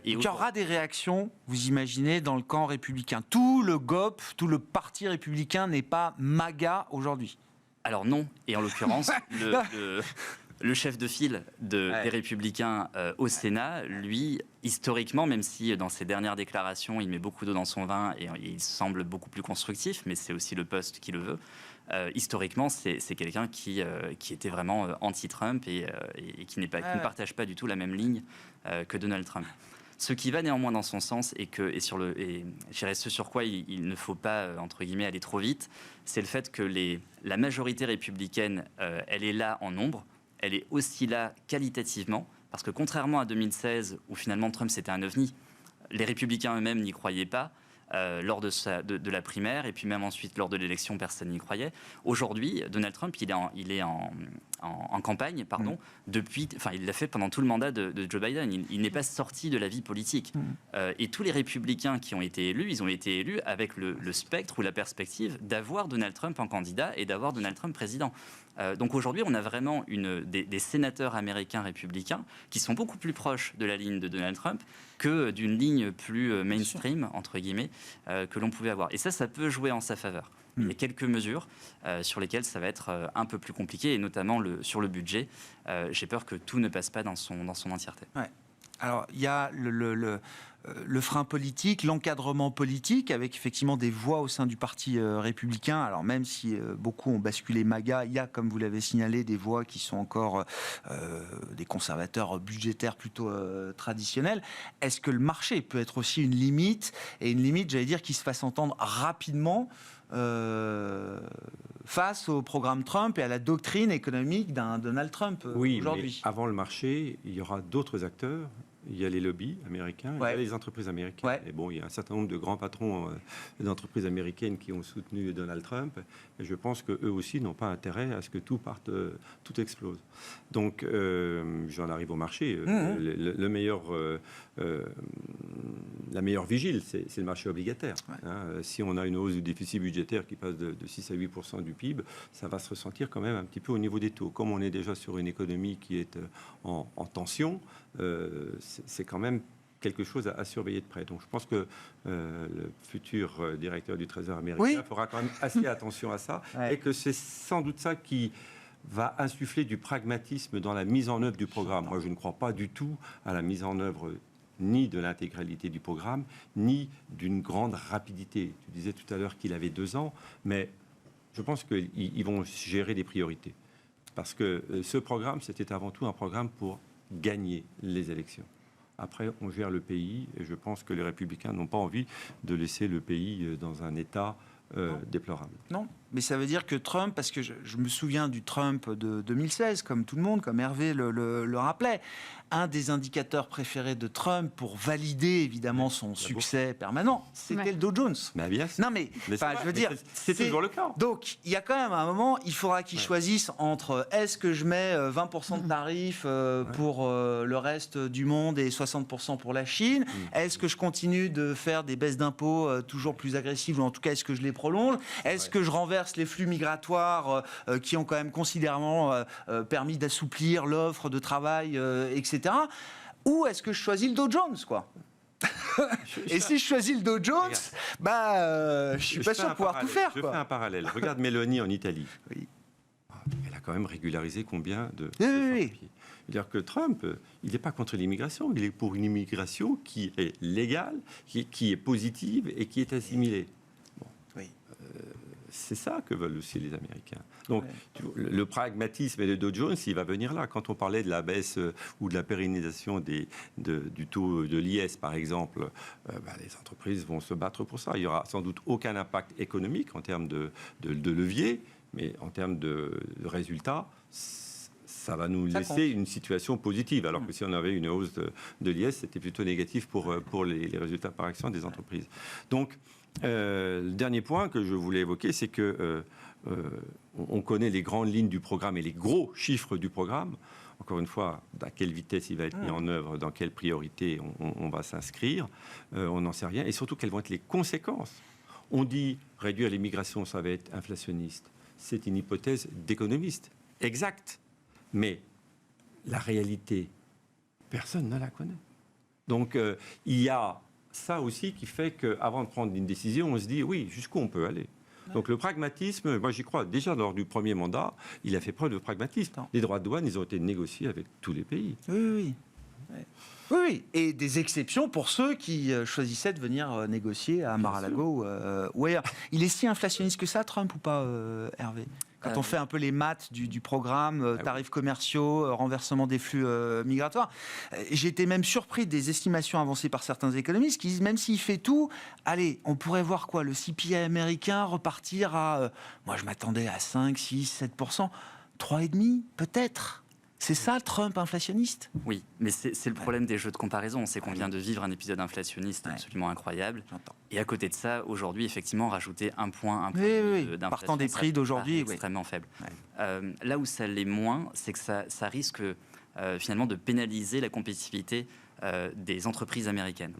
Il y aura des réactions, vous imaginez, dans le camp républicain. Tout le GOP, tout le parti républicain n'est pas MAGA aujourd'hui. Alors non, et en l'occurrence, le chef de file des Républicains au Sénat, lui, historiquement, même si dans ses dernières déclarations, il met beaucoup d'eau dans son vin et il semble beaucoup plus constructif, mais c'est aussi le poste qui le veut. Historiquement, c'est quelqu'un qui était vraiment anti-Trump et qui ne partage pas du tout la même ligne que Donald Trump. Ce qui va néanmoins dans son sens et je dirais ce sur quoi il ne faut pas, entre guillemets, aller trop vite, c'est le fait que la majorité républicaine, elle est là en nombre, elle est aussi là qualitativement, parce que contrairement à 2016, où finalement Trump c'était un ovni, les républicains eux-mêmes n'y croyaient pas, lors de la primaire, et puis même ensuite lors de l'élection, personne n'y croyait. Aujourd'hui, Donald Trump, il est en campagne, il l'a fait pendant tout le mandat de Joe Biden. Il n'est pas sorti de la vie politique. Et tous les républicains qui ont été élus, ils ont été élus avec le spectre ou la perspective d'avoir Donald Trump en candidat et d'avoir Donald Trump président. Donc aujourd'hui, on a vraiment des sénateurs américains républicains qui sont beaucoup plus proches de la ligne de Donald Trump que d'une ligne plus mainstream, entre guillemets, que l'on pouvait avoir. Et ça peut jouer en sa faveur. Il y a quelques mesures sur lesquelles ça va être un peu plus compliqué, et notamment sur le budget. J'ai peur que tout ne passe pas dans son entièreté. Ouais. Alors, il y a le frein politique, l'encadrement politique, avec effectivement des voix au sein du Parti républicain. Alors, même si beaucoup ont basculé MAGA, il y a, comme vous l'avez signalé, des voix qui sont encore des conservateurs budgétaires plutôt traditionnels. Est-ce que le marché peut être aussi une limite, et une limite, j'allais dire, qui se fasse entendre rapidement face au programme Trump et à la doctrine économique d'un Donald Trump aujourd'hui? Mais avant le marché, il y aura d'autres acteurs. Il y a les lobbies américains, il y a les entreprises américaines. Et bon, il y a un certain nombre de grands patrons d'entreprises américaines qui ont soutenu Donald Trump. Et je pense qu'eux aussi n'ont pas intérêt à ce que tout explose. Donc, j'en arrive au marché. La meilleure vigile, c'est le marché obligataire. Si on a une hausse du déficit budgétaire qui passe de 6 à 8% du PIB, ça va se ressentir quand même un petit peu au niveau des taux. Comme on est déjà sur une économie qui est en tension, c'est quand même quelque chose à surveiller de près. Donc je pense que le futur directeur du Trésor américain fera quand même assez attention à ça, et que c'est sans doute ça qui va insuffler du pragmatisme dans la mise en œuvre du programme. Moi, je ne crois pas du tout à la mise en œuvre ni de l'intégralité du programme, ni d'une grande rapidité. Tu disais tout à l'heure qu'il avait 2 ans, mais je pense qu'ils vont gérer des priorités. Parce que ce programme, c'était avant tout un programme pour gagner les élections. Après, on gère le pays, et je pense que les Républicains n'ont pas envie de laisser le pays dans un état déplorable. Non, mais ça veut dire que Trump, parce que je me souviens du Trump de 2016, comme tout le monde, comme Hervé le rappelait, un des indicateurs préférés de Trump pour valider évidemment son succès permanent, c'était le Dow Jones. Mais bien sûr. Non, mais je veux dire, c'est toujours le cas. Donc, il y a quand même un moment, il faudra qu'ils choisissent entre est-ce que je mets 20% de tarifs pour le reste du monde et 60% pour la Chine, est-ce que je continue de faire des baisses d'impôts toujours plus agressives, ou en tout cas est-ce que je les prolonge, est-ce que je renverse les flux migratoires qui ont quand même considérablement permis d'assouplir l'offre de travail, etc. Ou est-ce que je choisis le Dow Jones, quoi? Et si je choisis le Dow Jones, je suis pas sûr de pouvoir tout faire. Je fais un parallèle. Regarde Meloni en Italie. Elle a quand même régularisé combien de sans-papiers. C'est-à-dire que Trump, il n'est pas contre l'immigration, il est pour une immigration qui est légale, qui est positive et qui est assimilée. C'est ça que veulent aussi les Américains. Donc, le pragmatisme et le Dow Jones, il va venir là. Quand on parlait de la baisse ou de la pérennisation du taux de l'IS, par exemple, les entreprises vont se battre pour ça. Il n'y aura sans doute aucun impact économique en termes de levier, mais en termes de résultats, ça va nous laisser une situation positive. Alors que si on avait une hausse de l'IS, c'était plutôt négatif pour les résultats par action des entreprises. Donc, le dernier point que je voulais évoquer, c'est que on connaît les grandes lignes du programme et les gros chiffres du programme. Encore une fois, à quelle vitesse il va être mis en œuvre, dans quelle priorité on va s'inscrire, on n'en sait rien. Et surtout, quelles vont être les conséquences. On dit réduire l'immigration, ça va être inflationniste. C'est une hypothèse d'économiste. Exact. Mais la réalité, personne ne la connaît. Donc, il y a ça aussi qui fait qu'avant de prendre une décision, on se dit, oui, jusqu'où on peut aller. Donc le pragmatisme, moi j'y crois. Déjà lors du premier mandat, il a fait preuve de pragmatisme. Non. Les droits de douane, ils ont été négociés avec tous les pays. Oui. Oui, et des exceptions pour ceux qui choisissaient de venir négocier à Mar-a-Lago ou ailleurs. Il est si inflationniste que ça, Trump, ou pas, Hervé ? Quand on fait un peu les maths du programme, tarifs commerciaux, renversement des flux migratoires, j'ai été même surpris des estimations avancées par certains économistes qui disent même s'il fait tout, allez, on pourrait voir quoi, le CPI américain repartir à, moi je m'attendais à 5, 6, 7%, 3,5% peut-être. C'est ça, Trump inflationniste ? Oui, mais c'est le problème des jeux de comparaison, c'est qu'on vient de vivre un épisode inflationniste absolument incroyable. J'entends. Et à côté de ça, aujourd'hui, effectivement, rajouter un point Oui. d'inflation, Partant des prix d'aujourd'hui, extrêmement faible. Ouais. Là où ça l'est moins, c'est que ça risque finalement de pénaliser la compétitivité des entreprises américaines.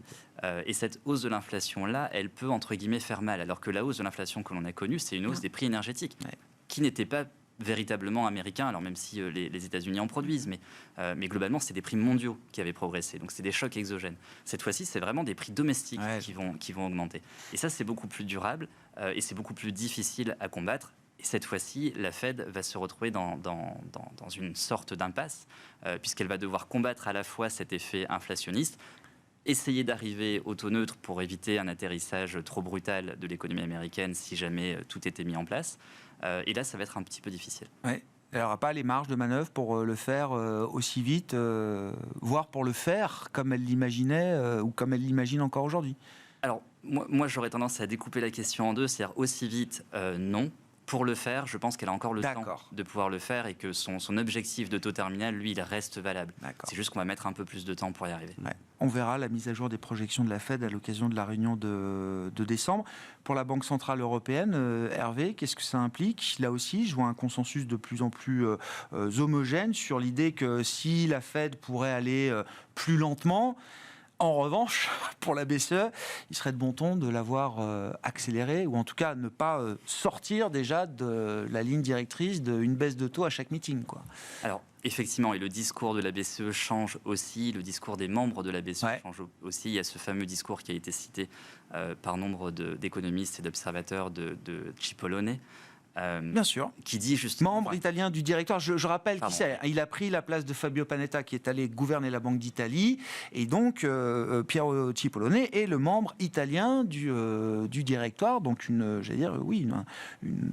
Et cette hausse de l'inflation-là, elle peut, entre guillemets, faire mal, alors que la hausse de l'inflation que l'on a connue, c'est une hausse des prix énergétiques, qui n'était pas véritablement américain, alors même si les États-Unis en produisent, mais globalement, c'est des prix mondiaux qui avaient progressé. Donc, c'est des chocs exogènes. Cette fois-ci, c'est vraiment des prix domestiques qui vont augmenter. Et ça, c'est beaucoup plus durable et c'est beaucoup plus difficile à combattre. Et cette fois-ci, la Fed va se retrouver dans une sorte d'impasse, puisqu'elle va devoir combattre à la fois cet effet inflationniste, essayer d'arriver au taux neutre pour éviter un atterrissage trop brutal de l'économie américaine si jamais tout était mis en place. Et là, ça va être un petit peu difficile. Ouais. Elle n'aura pas les marges de manœuvre pour le faire aussi vite, voire pour le faire comme elle l'imaginait ou comme elle l'imagine encore aujourd'hui. Alors, moi j'aurais tendance à découper la question en deux, c'est-à-dire aussi vite, non. Pour le faire, je pense qu'elle a encore le temps de pouvoir le faire et que son objectif de taux terminal, lui, il reste valable. C'est juste qu'on va mettre un peu plus de temps pour y arriver. Ouais. On verra la mise à jour des projections de la Fed à l'occasion de la réunion de décembre. Pour la Banque Centrale Européenne, Hervé, qu'est-ce que ça implique ? Là aussi, je vois un consensus de plus en plus homogène sur l'idée que si la Fed pourrait aller plus lentement, en revanche, pour la BCE, il serait de bon ton de l'avoir accéléré, ou en tout cas ne pas sortir déjà de la ligne directrice d'une baisse de taux à chaque meeting, quoi. Alors, effectivement, et le discours de la BCE change aussi, le discours des membres de la BCE change aussi. Il y a ce fameux discours qui a été cité par nombre d'économistes et d'observateurs de Cipollone, Bien sûr. Qui dit justement... Membre italien du directoire, je rappelle qui c'est. Il a pris la place de Fabio Panetta qui est allé gouverner la Banque d'Italie, et donc Piero Cipollone est le membre italien du directoire, donc une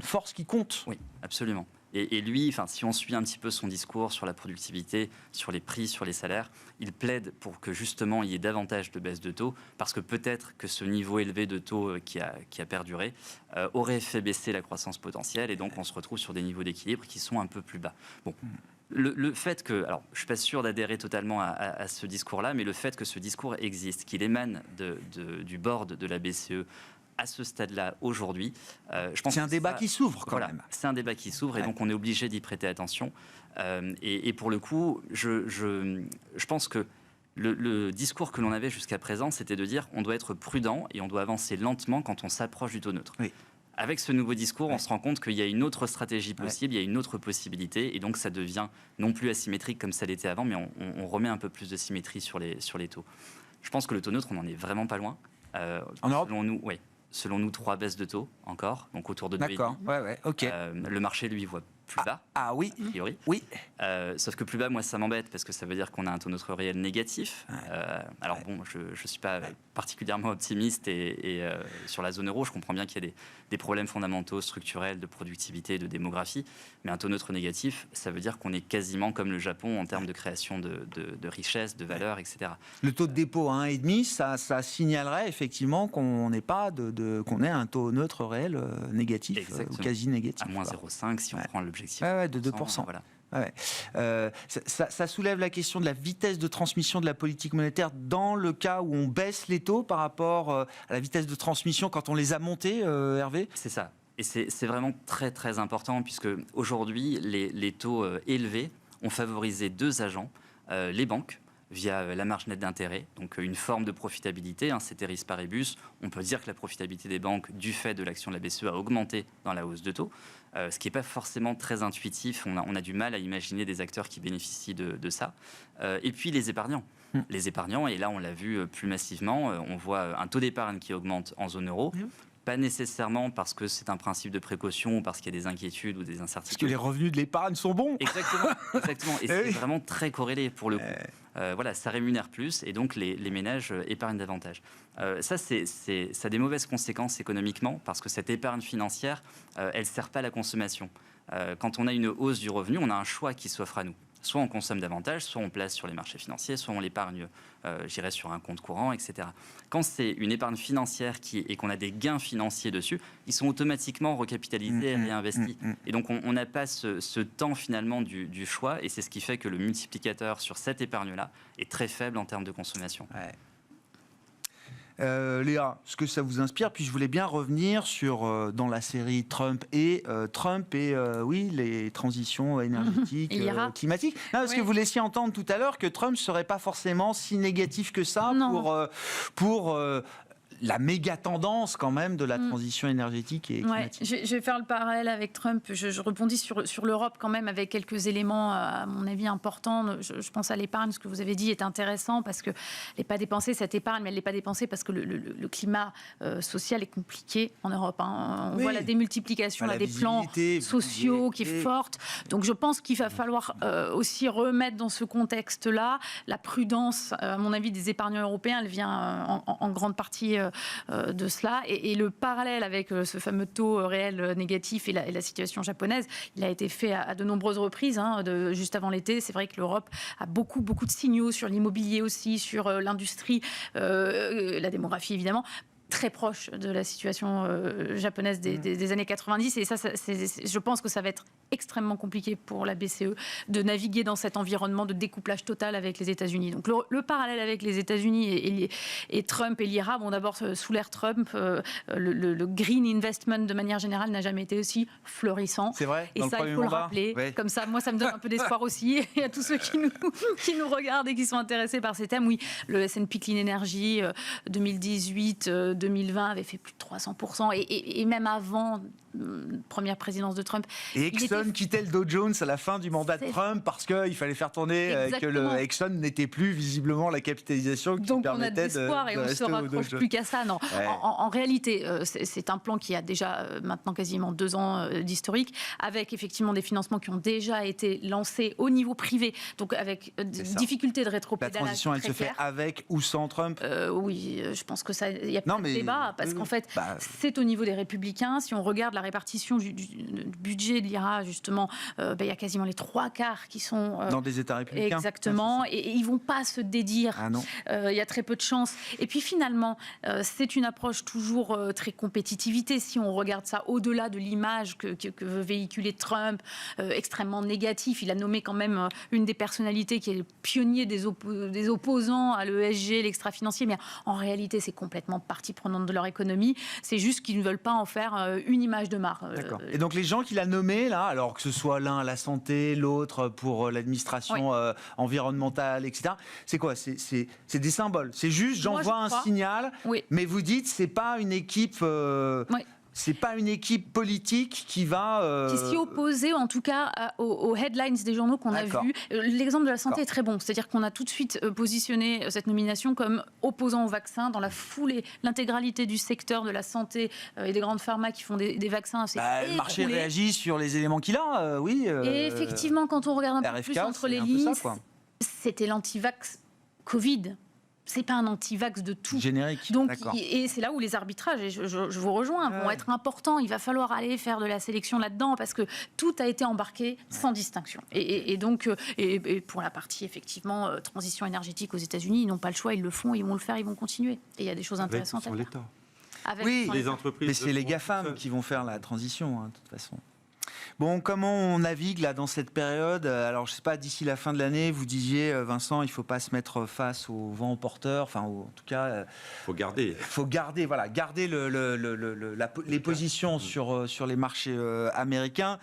force qui compte. Oui, absolument. Et lui, si on suit un petit peu son discours sur la productivité, sur les prix, sur les salaires, il plaide pour que justement il y ait davantage de baisse de taux, parce que peut-être que ce niveau élevé de taux qui a perduré aurait fait baisser la croissance potentielle, et donc on se retrouve sur des niveaux d'équilibre qui sont un peu plus bas. Bon. Le fait que, alors je ne suis pas sûr d'adhérer totalement à ce discours-là, mais le fait que ce discours existe, qu'il émane du board de la BCE, à ce stade-là, aujourd'hui, je pense c'est un débat qui s'ouvre quand même. C'est un débat qui s'ouvre et donc on est obligé d'y prêter attention. Et pour le coup, je pense que le discours que l'on avait jusqu'à présent, c'était de dire on doit être prudent et on doit avancer lentement quand on s'approche du taux neutre. Oui. Avec ce nouveau discours, on se rend compte qu'il y a une autre stratégie possible, il y a une autre possibilité, et donc ça devient non plus asymétrique comme ça l'était avant, mais on remet un peu plus de symétrie sur les taux. Je pense que le taux neutre, on n'en est vraiment pas loin. En Europe ? Selon nous, 3 baisses de taux encore, donc autour de 2,5. D'accord, ok. Le marché, lui, voit plus bas, a priori. Oui. Sauf que plus bas, moi, ça m'embête, parce que ça veut dire qu'on a un taux neutre réel négatif. Bon, je ne suis pas particulièrement optimiste, et sur la zone euro, je comprends bien qu'il y a des problèmes fondamentaux, structurels, de productivité, de démographie, mais un taux neutre négatif, ça veut dire qu'on est quasiment comme le Japon en termes de création de richesse, de valeur, etc. Le taux de dépôt à 1,5, ça signalerait effectivement qu'on n'ait pas qu'on ait un taux neutre réel négatif, ou quasi négatif. À moins 0,5 si on prend l'objectif. De 2%. Voilà. Ça soulève la question de la vitesse de transmission de la politique monétaire dans le cas où on baisse les taux par rapport à la vitesse de transmission quand on les a montés, Hervé ? C'est ça. Et c'est vraiment très très important, puisque aujourd'hui, les taux élevés ont favorisé 2 agents, les banques, via la marge nette d'intérêt, donc une forme de profitabilité, ceteris paribus. On peut dire que la profitabilité des banques, du fait de l'action de la BCE, a augmenté dans la hausse de taux, ce qui n'est pas forcément très intuitif. On a du mal à imaginer des acteurs qui bénéficient de ça. Et puis les épargnants. Les épargnants, et là on l'a vu plus massivement, on voit un taux d'épargne qui augmente en zone euro, pas nécessairement parce que c'est un principe de précaution ou parce qu'il y a des inquiétudes ou des Parce incertitudes. que les revenus de l'épargne sont bons. Exactement, exactement. Et Eh c'est oui. vraiment très corrélé pour le coup. Voilà, ça rémunère plus et donc les ménages épargnent davantage. Ça a des mauvaises conséquences économiquement parce que cette épargne financière, elle ne sert pas à la consommation. Quand on a une hausse du revenu, on a un choix qui s'offre à nous. Soit on consomme davantage, soit on place sur les marchés financiers, soit on l'épargne, j'irais sur un compte courant, etc. Quand c'est une épargne financière et qu'on a des gains financiers dessus, ils sont automatiquement recapitalisés et réinvestis. Et donc on n'a pas ce temps finalement du choix, et c'est ce qui fait que le multiplicateur sur cette épargne-là est très faible en termes de consommation. Ouais. Léa, ce que ça vous inspire? Puis je voulais bien revenir sur, dans la série Trump et oui, les transitions énergétiques, climatiques. Non, parce que vous laissiez entendre tout à l'heure que Trump ne serait pas forcément si négatif que ça pour la méga tendance quand même de la transition énergétique et climatique. Je vais faire le parallèle avec Trump. Je rebondis sur l'Europe quand même avec quelques éléments à mon avis importants. Je pense à l'épargne. Ce que vous avez dit est intéressant parce que n'est pas dépensée cette épargne, mais elle n'est pas dépensée parce que le climat social est compliqué en Europe. On voit la démultiplication des plans sociaux qui est forte. Donc je pense qu'il va falloir aussi remettre dans ce contexte-là la prudence. À mon avis, des épargnants européens, elle vient en grande partie de cela. Et le parallèle avec ce fameux taux réel négatif et la situation japonaise, il a été fait à de nombreuses reprises, juste avant l'été. C'est vrai que l'Europe a beaucoup de signaux sur l'immobilier aussi, sur l'industrie, la démographie évidemment, très proche de la situation japonaise des années 90. Et ça, je pense que ça va être extrêmement compliqué pour la BCE de naviguer dans cet environnement de découplage total avec les États-Unis. Donc le parallèle avec les États-Unis et Trump et l'IRA, bon d'abord sous l'ère Trump, le green investment de manière générale n'a jamais été aussi florissant. C'est vrai. Et ça, il faut le rappeler. Ouais. Comme ça, moi, ça me donne un peu d'espoir aussi. Et à tous ceux qui nous regardent et qui sont intéressés par ces thèmes, oui, le S&P Clean Energy 2018-2020 avait fait plus de 300%. Et même avant première présidence de Trump. Et Exxon quittait le Dow Jones à la fin du mandat de Trump parce qu'il fallait faire tourner que le Exxon n'était plus visiblement la capitalisation qui donc permettait on a de l'espoir et on ne se raccroche plus qu'à ça. Non. Ouais. En réalité, c'est un plan qui a déjà maintenant quasiment 2 ans d'historique, avec effectivement des financements qui ont déjà été lancés au niveau privé, donc avec difficulté de rétropédalage. La transition, elle se fait avec ou sans Trump? Oui, je pense que ça, il n'y a pas de débat, parce qu'en fait, c'est au niveau des Républicains. Si on regarde la répartition du budget de l'IRA, justement, il y a quasiment les 3/4 qui sont dans des États républicains. Exactement, et ils vont pas se dédire. Il y a très peu de chances. Et puis finalement, c'est une approche toujours très compétitivité. Si on regarde ça au-delà de l'image que veut véhiculer Trump, extrêmement négatif. Il a nommé quand même une des personnalités qui est le pionnier des opposants à l'ESG, l'extra-financier. Mais en réalité, c'est complètement partie prenante de leur économie. C'est juste qu'ils ne veulent pas en faire une image de marque. D'accord. Et donc les gens qu'il a nommés là, alors que ce soit l'un à la santé, l'autre pour l'administration environnementale, etc. C'est quoi? C'est des symboles. C'est juste j'envoie un signal, mais vous dites c'est pas une équipe. C'est pas une équipe politique qui va... Qui s'y opposait, en tout cas, aux headlines des journaux qu'on a vus. L'exemple de la santé est très bon. C'est-à-dire qu'on a tout de suite positionné cette nomination comme opposant au vaccin. Dans la foulée, l'intégralité du secteur de la santé et des grandes pharma qui font des vaccins, c'est le marché réagit sur les éléments qu'il a, oui. Et effectivement, quand on regarde un peu plus entre les lignes, c'était l'anti-vax Covid. C'est pas un anti-vax de tout. Générique. Donc, et c'est là où les arbitrages, et je vous rejoins, vont être importants. Il va falloir aller faire de la sélection là-dedans parce que tout a été embarqué sans distinction. Et donc, pour la partie, effectivement, transition énergétique aux États-Unis, ils n'ont pas le choix, ils le font, ils vont le faire, ils vont continuer. Et il y a des choses intéressantes à faire. L'État. Oui, les entreprises. Mais c'est les GAFAM qui vont faire la transition, de toute façon. Bon, comment on navigue là dans cette période? Alors, je ne sais pas, d'ici la fin de l'année, vous disiez, Vincent, il ne faut pas se mettre face au vent porteur. Enfin, en tout cas, faut garder les positions sur les marchés américains.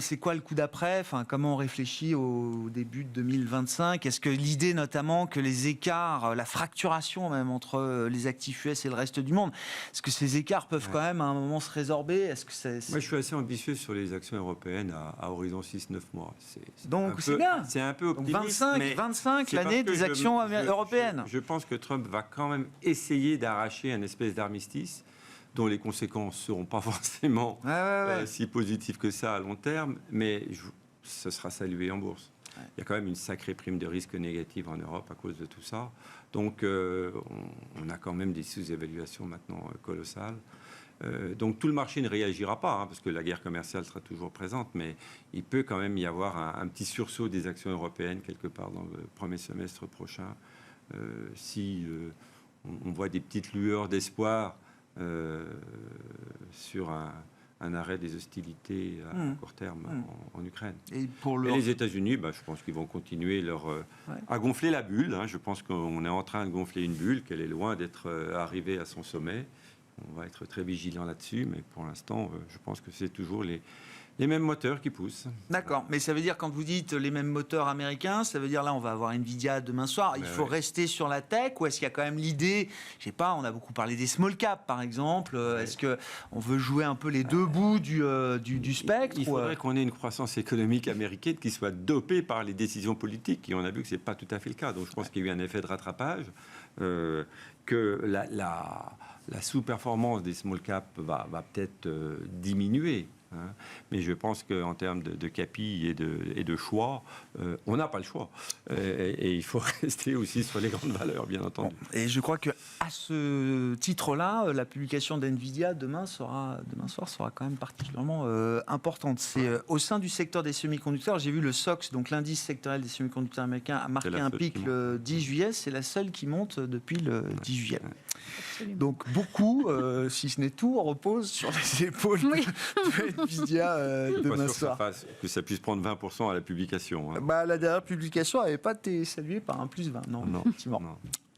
C'est quoi le coup d'après? Comment on réfléchit au début de 2025? Est-ce que l'idée notamment que les écarts, la fracturation même entre les actifs US et le reste du monde, est-ce que ces écarts peuvent quand même à un moment se résorber? Moi je suis assez ambitieux sur les actions européennes à horizon 6-9 mois. Donc c'est bien. C'est un peu optimiste. Donc 25 l'année des actions européennes. Je pense que Trump va quand même essayer d'arracher un espèce d'armistice. dont les conséquences ne seront pas forcément si positives que ça à long terme, mais ce sera salué en bourse. Il y a quand même une sacrée prime de risque négative en Europe à cause de tout ça. Donc, on a quand même des sous-évaluations maintenant colossales. Donc, tout le marché ne réagira pas, parce que la guerre commerciale sera toujours présente, mais il peut quand même y avoir un petit sursaut des actions européennes quelque part dans le premier semestre prochain. Si on voit des petites lueurs d'espoir sur un arrêt des hostilités à court terme en Ukraine. Et les États-Unis, je pense qu'ils vont continuer à gonfler la bulle. Je pense qu'on est en train de gonfler une bulle, qu'elle est loin d'être arrivée à son sommet. On va être très vigilant là-dessus, mais pour l'instant, je pense que c'est toujours les mêmes moteurs qui poussent. D'accord, mais ça veut dire, quand vous dites les mêmes moteurs américains, ça veut dire là on va avoir Nvidia demain soir, il faut rester sur la tech, ou est-ce qu'il y a quand même l'idée, je sais pas, on a beaucoup parlé des small caps par exemple, est-ce qu'on veut jouer un peu les deux bouts du spectre? Il faudrait qu'on ait une croissance économique américaine qui soit dopée par les décisions politiques, et on a vu que ce n'est pas tout à fait le cas. Donc je pense qu'il y a eu un effet de rattrapage, que la sous-performance des small caps va peut-être diminuer. Mais je pense qu'en termes de capi et de choix, on n'a pas le choix. Et il faut rester aussi sur les grandes valeurs, bien entendu. Bon. Et je crois qu'à ce titre-là, la publication d'NVIDIA demain soir sera quand même particulièrement importante. C'est au sein du secteur des semi-conducteurs, j'ai vu le SOX, donc l'indice sectoriel des semi-conducteurs américains, a marqué un pic le 10 juillet. C'est la seule qui monte depuis le 10 juillet. Absolument. Donc beaucoup, si ce n'est tout, repose sur les épaules de Nvidia demain soir. Que ça puisse prendre 20% à la publication. La dernière publication n'avait pas été saluée par un plus 20. Non. Effectivement. Non.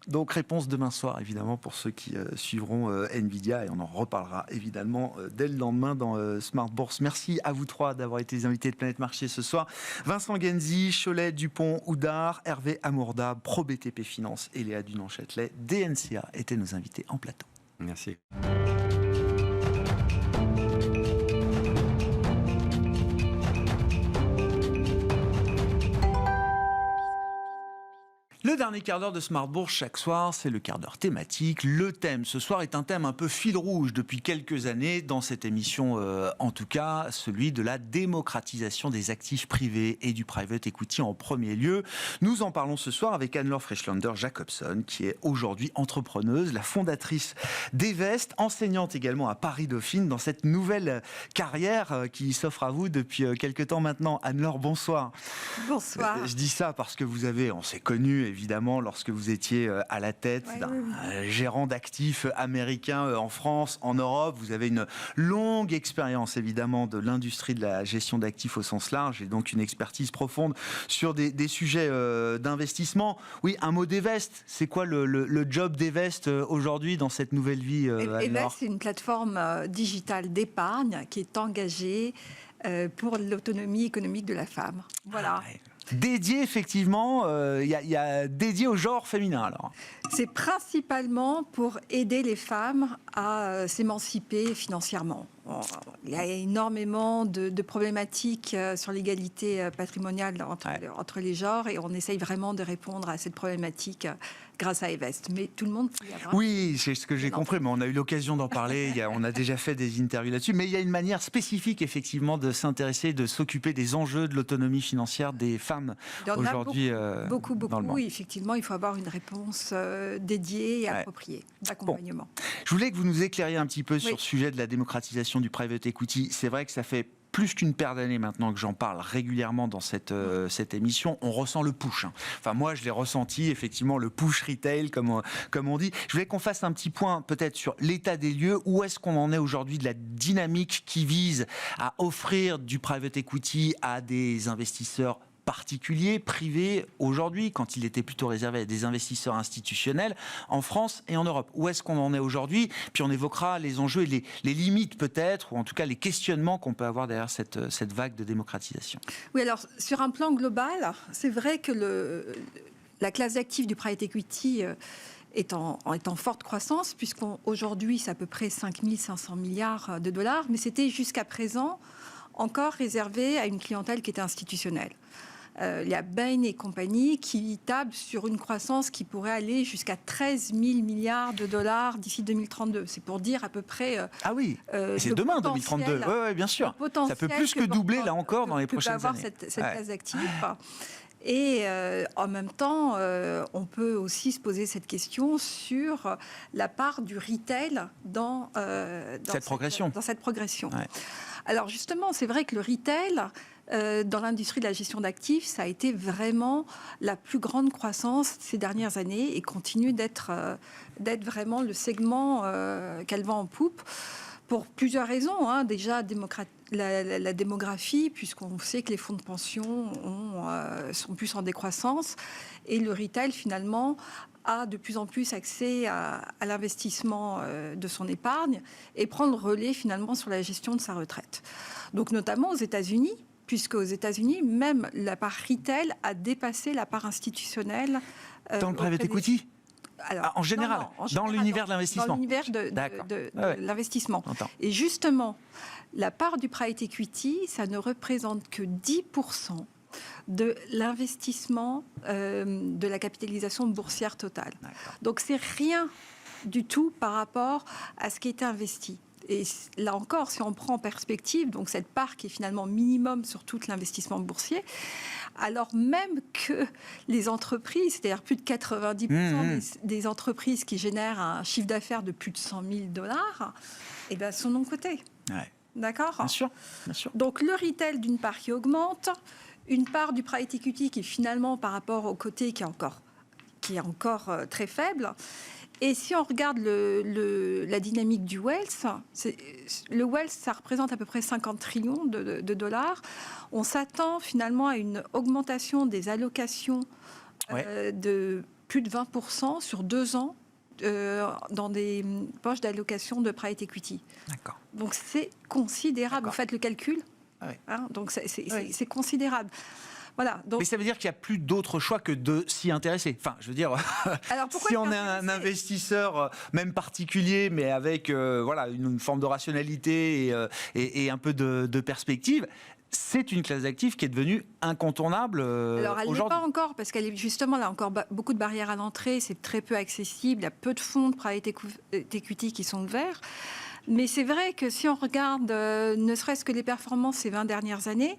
Donc réponse demain soir, évidemment, pour ceux qui suivront Nvidia, et on en reparlera évidemment dès le lendemain dans Smart Bourse. Merci à vous trois d'avoir été les invités de Planète Marché ce soir. Vincent Genzi, Cholet, Dupont, Oudard, Hervé Amourda, ProBTP Finance et Léa Dunant-Châtelet, DNCA étaient nos invités en plateau. Merci. Le dernier quart d'heure de Smart Bourse chaque soir, c'est le quart d'heure thématique. Le thème ce soir est un thème un peu fil rouge depuis quelques années dans cette émission, en tout cas, celui de la démocratisation des actifs privés et du private equity en premier lieu. Nous en parlons ce soir avec Anne-Laure Freischlander-Jacobson, qui est aujourd'hui entrepreneuse, la fondatrice d'Evest, enseignante également à Paris-Dauphine dans cette nouvelle carrière qui s'offre à vous depuis quelques temps maintenant. Anne-Laure, bonsoir. Bonsoir. Je dis ça parce que on s'est connus évidemment lorsque vous étiez à la tête d'un gérant d'actifs américain en France, en Europe. Vous avez une longue expérience évidemment de l'industrie de la gestion d'actifs au sens large et donc une expertise profonde sur des sujets d'investissement. Oui, un mot d'Evest. C'est quoi le job d'Evest aujourd'hui dans cette nouvelle vie, Evest, c'est une plateforme digitale d'épargne qui est engagée pour l'autonomie économique de la femme. Voilà. Dédié effectivement, il y a dédié au genre féminin alors. C'est principalement pour aider les femmes à s'émanciper financièrement. Il y a énormément de problématiques sur l'égalité patrimoniale entre les genres et on essaye vraiment de répondre à cette problématique grâce à Evest. Mais tout le monde y a. Oui, c'est ce que j'ai compris, mais on a eu l'occasion d'en parler, on a déjà fait des interviews là-dessus, mais il y a une manière spécifique effectivement de s'intéresser, de s'occuper des enjeux de l'autonomie financière des femmes aujourd'hui beaucoup, dans le monde. Oui, effectivement, il faut avoir une réponse dédiée et appropriée d'accompagnement. Bon. Je voulais que vous nous éclairiez un petit peu sur le sujet de la démocratisation du private equity. C'est vrai que ça fait plus qu'une paire d'années maintenant que j'en parle régulièrement dans cette émission. On ressent le push. Enfin, moi, je l'ai ressenti, effectivement, le push retail, comme on dit. Je voulais qu'on fasse un petit point, peut-être, sur l'état des lieux. Où est-ce qu'on en est aujourd'hui de la dynamique qui vise à offrir du private equity à des investisseurs particuliers, privés, aujourd'hui, quand il était plutôt réservé à des investisseurs institutionnels, en France et en Europe. Où est-ce qu'on en est aujourd'hui? Puis on évoquera les enjeux et les limites peut-être, ou en tout cas les questionnements qu'on peut avoir derrière cette vague de démocratisation. Oui, alors sur un plan global, c'est vrai que la classe d'actifs du private equity est en forte croissance, puisqu'aujourd'hui c'est à peu près 5 500 milliards de dollars, mais c'était jusqu'à présent encore réservé à une clientèle qui était institutionnelle. Il y a Bain et compagnie qui tablent sur une croissance qui pourrait aller jusqu'à 13 000 milliards de dollars d'ici 2032. C'est pour dire à peu près... Ah oui, et c'est demain 2032. Oui, bien sûr. Ça peut plus que doubler, là encore, dans les prochaines années. Cette classe d'actifs. Et en même temps, on peut aussi se poser cette question sur la part du retail dans cette progression. Ouais. Alors justement, c'est vrai que le retail, dans l'industrie de la gestion d'actifs, ça a été vraiment la plus grande croissance ces dernières années et continue d'être vraiment le segment qu'elle vend en poupe. Pour plusieurs raisons. Déjà, la démographie, puisqu'on sait que les fonds de pension sont plus en décroissance. Et le retail, finalement, a de plus en plus accès à l'investissement de son épargne et prend le relais, finalement, sur la gestion de sa retraite. Donc, notamment aux États-Unis, puisque aux États-Unis, même la part retail a dépassé la part institutionnelle. Dans le private equity ? Alors, en général, dans l'univers de l'investissement. Dans l'univers de l'investissement. J'entends. Et justement, la part du private equity, ça ne représente que 10% de l'investissement de la capitalisation boursière totale. D'accord. Donc, c'est rien du tout par rapport à ce qui est investi. Et là encore, si on prend en perspective, donc cette part qui est finalement minimum sur tout l'investissement boursier, alors même que les entreprises, c'est-à-dire plus de 90% des entreprises qui génèrent un chiffre d'affaires de plus de 100 000 $, eh bien, sont non cotées. Ouais. D'accord ? Bien sûr, bien sûr. Donc le retail d'une part qui augmente, une part du private equity qui est finalement par rapport au côté qui est encore très faible. Et si on regarde la dynamique du wealth, le wealth, ça représente à peu près 50 trillions de dollars. On s'attend finalement à une augmentation des allocations de plus de 20% sur 2 ans dans des poches d'allocation de private equity. D'accord. Donc c'est considérable. Vous faites le calcul. Ouais. Donc c'est considérable. Voilà, donc... Mais ça veut dire qu'il n'y a plus d'autre choix que de s'y intéresser. Enfin, je veux dire, Alors, si on est un investisseur, même particulier, mais avec une forme de rationalité et un peu de perspective, c'est une classe d'actifs qui est devenue incontournable Alors, elle n'est aujourd'hui. pas encore, parce qu'elle est justement, là encore beaucoup de barrières à l'entrée, c'est très peu accessible, il y a peu de fonds de private equity qui sont ouverts. Mais c'est vrai que si on regarde, ne serait-ce que les performances ces 20 dernières années,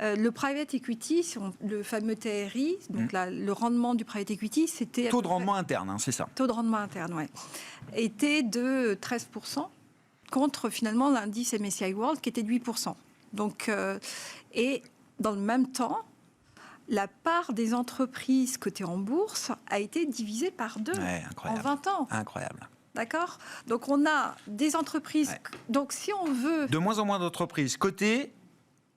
le private equity, le fameux TRI, donc le rendement du private equity, c'était... Taux de rendement interne, c'est ça. Taux de rendement interne, oui. Était de 13%, contre finalement l'indice MSCI World qui était de 8%. Donc, et dans le même temps, la part des entreprises cotées en bourse a été divisée par 2 en 20 ans. Incroyable. D'accord ? Donc on a des entreprises... Ouais. Donc si on veut... De moins en moins d'entreprises cotées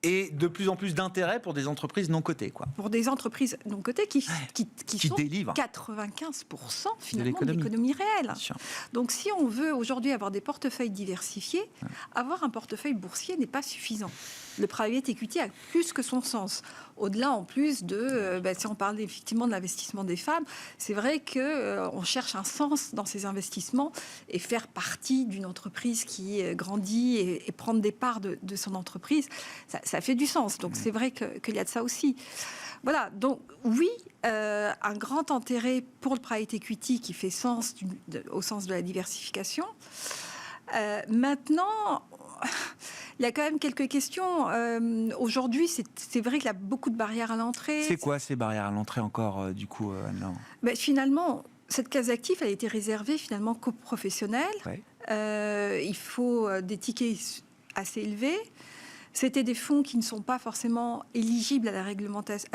et de plus en plus d'intérêt pour des entreprises non cotées, quoi. Pour des entreprises non cotées qui sont délivrent 95% finalement de l'économie. l'économie réelle. Bien sûr. Donc si on veut aujourd'hui avoir des portefeuilles diversifiés, avoir un portefeuille boursier n'est pas suffisant. Le private equity a plus que son sens. Au-delà, en plus de, si on parle effectivement de l'investissement des femmes, c'est vrai qu'on cherche un sens dans ces investissements et faire partie d'une entreprise qui grandit et prendre des parts de son entreprise, ça fait du sens. Donc c'est vrai qu'il y a de ça aussi. Voilà, donc oui, un grand intérêt pour le private equity qui fait sens au sens de la diversification. Maintenant... Il y a quand même quelques questions. Aujourd'hui, c'est vrai qu'il y a beaucoup de barrières à l'entrée. C'est quoi ces barrières à l'entrée encore, du coup, Anne-Laure ? Finalement, cette classe d'actifs, elle a été réservée finalement qu'aux professionnels. Ouais. Il faut des tickets assez élevés. C'était des fonds qui ne sont pas forcément éligibles à la réglementation,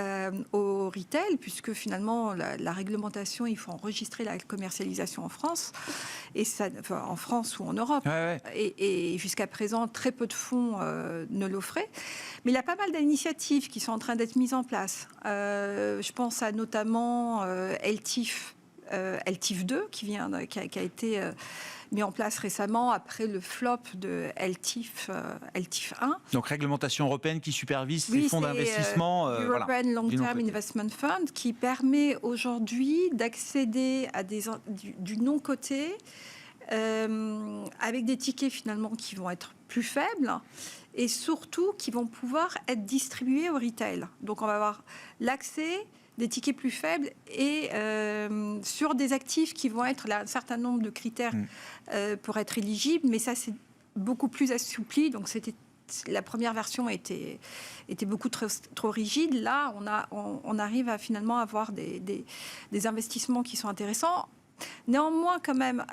au retail, puisque finalement, la réglementation, il faut enregistrer la commercialisation en France, en France ou en Europe. Ouais. Et jusqu'à présent, très peu de fonds ne l'offraient. Mais il y a pas mal d'initiatives qui sont en train d'être mises en place. Je pense à notamment LTIF 2, qui a été... mis en place récemment après le flop de LTIF 1. Donc réglementation européenne qui supervise ces fonds d'investissement. European Long Term Investment Fund, qui permet aujourd'hui d'accéder à du non-coté avec des tickets finalement qui vont être plus faibles et surtout qui vont pouvoir être distribués au retail. Donc on va avoir l'accès des tickets plus faibles et sur des actifs qui vont être là, un certain nombre de critères pour être éligibles, mais ça c'est beaucoup plus assoupli. Donc la première version était beaucoup trop rigide. Là, on arrive à finalement avoir des investissements qui sont intéressants. Néanmoins, quand même,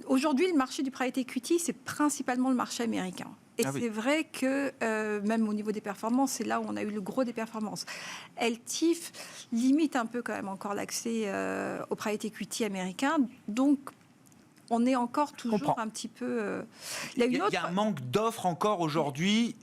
aujourd'hui, le marché du private equity, c'est principalement le marché américain. Et c'est vrai que même au niveau des performances, c'est là où on a eu le gros des performances. LTIF limite un peu quand même encore l'accès au private equity américain. Donc, on est encore toujours un petit peu... Il y a un manque d'offres encore aujourd'hui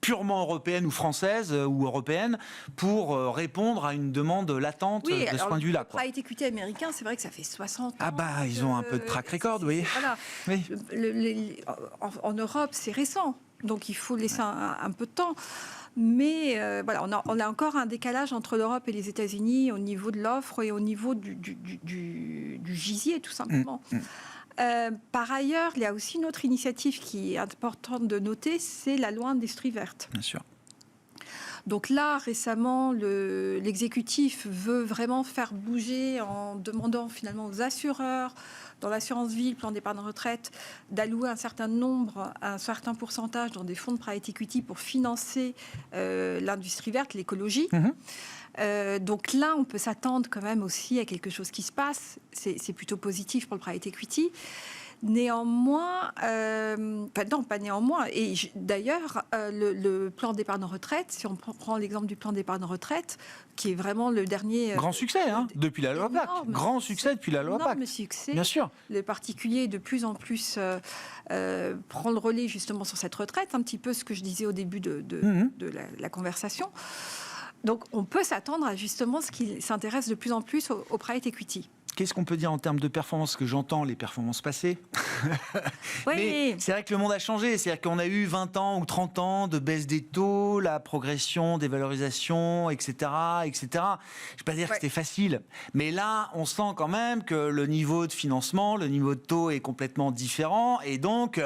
purement européenne ou française ou européenne pour répondre à une demande latente de ce point de vue-là. Le private equity américain, c'est vrai que ça fait 60 ans. Ah bah, ils ont un peu de track record, oui. Voilà. Oui. En Europe, c'est récent, donc il faut laisser un peu de temps. Mais voilà, on a encore un décalage entre l'Europe et les États-Unis au niveau de l'offre et au niveau du gisier, tout simplement. Par ailleurs, il y a aussi une autre initiative qui est importante de noter, c'est la loi industrie verte. Bien sûr. Donc là, récemment, l'exécutif veut vraiment faire bouger en demandant finalement aux assureurs, dans l'assurance vie, le plan d'épargne retraite, d'allouer un certain pourcentage dans des fonds de private equity pour financer l'industrie verte, l'écologie. Donc là, on peut s'attendre quand même aussi à quelque chose qui se passe. C'est plutôt positif pour le private equity. Néanmoins, pas néanmoins. Et d'ailleurs, le plan d'épargne retraite, si on prend l'exemple du plan d'épargne retraite, qui est vraiment le dernier... Grand succès, depuis la loi PAC. Grand succès depuis la loi PAC. Énorme succès. Bien sûr. Le particulier, de plus en plus, prend le relais justement sur cette retraite, un petit peu ce que je disais au début de la conversation. Donc, on peut s'attendre à justement ce qui s'intéresse de plus en plus au private equity. Qu'est-ce qu'on peut dire en termes de performance? Parce que j'entends les performances passées. Oui. Mais c'est vrai que le monde a changé. C'est-à-dire qu'on a eu 20 ans ou 30 ans de baisse des taux, la progression des valorisations, etc. etc. Je ne vais pas dire que c'était facile. Mais là, on sent quand même que le niveau de financement, le niveau de taux est complètement différent. Et donc,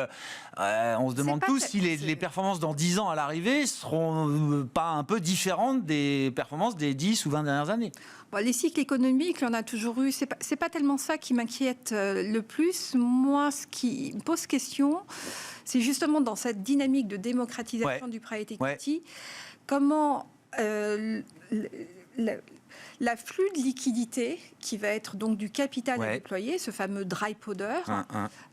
on se demande tous si les performances dans 10 ans à l'arrivée ne seront pas un peu différentes des performances des 10 ou 20 dernières années. Bon, les cycles économiques, on a toujours eu. C'est pas tellement ça qui m'inquiète le plus. Moi, ce qui me pose question, c'est justement dans cette dynamique de démocratisation du private equity, comment l'afflux de liquidité, qui va être donc du capital à déployer, ce fameux dry powder,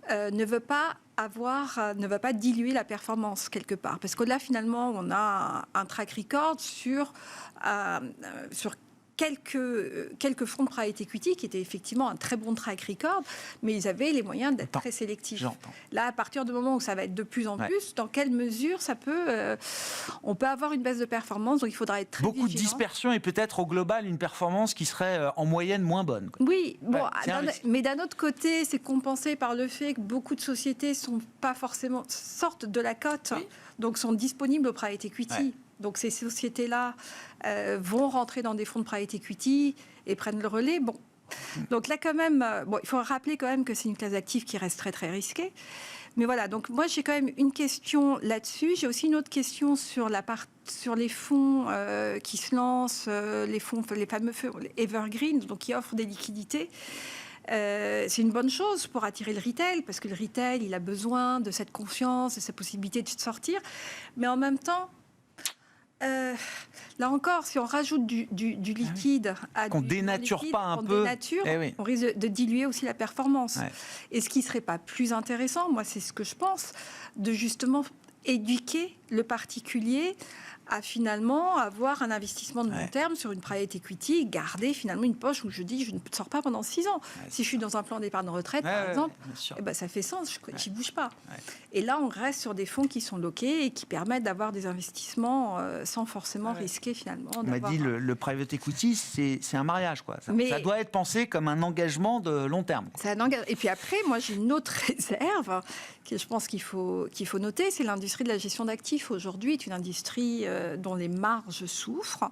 ne va pas diluer la performance quelque part. Parce que là, finalement, on a un track record sur quelques fonds de private equity qui étaient effectivement un très bon track record, mais ils avaient les moyens d'être très sélectifs. Là, à partir du moment où ça va être de plus en plus, dans quelle mesure on peut avoir une baisse de performance, donc il faudra être très vigilant. De dispersion et peut-être au global une performance qui serait en moyenne moins bonne. Oui, mais d'un autre côté, c'est compensé par le fait que beaucoup de sociétés sortent de la cote, donc sont disponibles au private equity. Donc ces sociétés-là vont rentrer dans des fonds de private equity et prennent le relais. Bon. Donc là, quand même, il faut rappeler quand même que c'est une classe d'actifs qui reste très, très risquée. Mais voilà, donc moi, j'ai quand même une question là-dessus. J'ai aussi une autre question sur les fonds qui se lancent, les fameux fonds evergreen, donc qui offrent des liquidités. C'est une bonne chose pour attirer le retail, parce que le retail, il a besoin de cette confiance, de cette possibilité de sortir. Mais en même temps, là encore, si on rajoute du liquide à qu'on dénature pas un peu, on risque de diluer aussi la performance. Et ce qui serait pas plus intéressant, moi c'est ce que je pense, de justement éduquer le particulier à finalement avoir un investissement de long terme sur une private equity, garder finalement une poche où je dis je ne sors pas pendant 6 ans. Si je suis dans un plan d'épargne retraite, par exemple, ça fait sens, je n'y bouge pas. Et là, on reste sur des fonds qui sont loqués et qui permettent d'avoir des investissements sans forcément risquer finalement. On m'a dit le private equity, c'est un mariage, quoi. Ça doit être pensé comme un engagement de long terme. Et puis après, moi j'ai une autre réserve que je pense qu'il faut noter, c'est l'industrie de la gestion d'actifs. Aujourd'hui est une industrie dont les marges souffrent.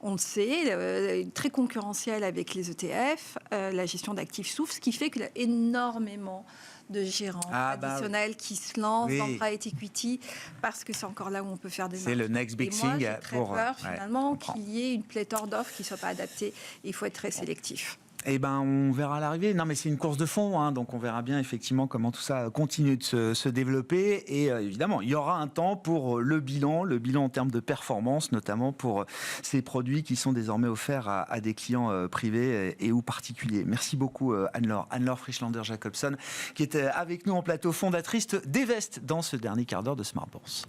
On le sait, très concurrentiel avec les ETF, la gestion d'actifs souffre, ce qui fait qu'il y a énormément de gérants additionnels qui se lancent dans le private equity parce que c'est encore là où on peut faire des marges. C'est le next big thing. J'ai très peur finalement qu'il y ait une pléthore d'offres qui ne soient pas adaptées. Il faut être très sélectif. Eh ben, on verra à l'arrivée. Non, mais c'est une course de fond, hein, donc on verra bien effectivement comment tout ça continue de se développer. Et évidemment, il y aura un temps pour le bilan en termes de performance, notamment pour ces produits qui sont désormais offerts à des clients privés et ou particuliers. Merci beaucoup Anne-Laure Frischlander-Jacobson, qui était avec nous en plateau, fondatrice d'Evest dans ce dernier quart d'heure de Smart Bourse.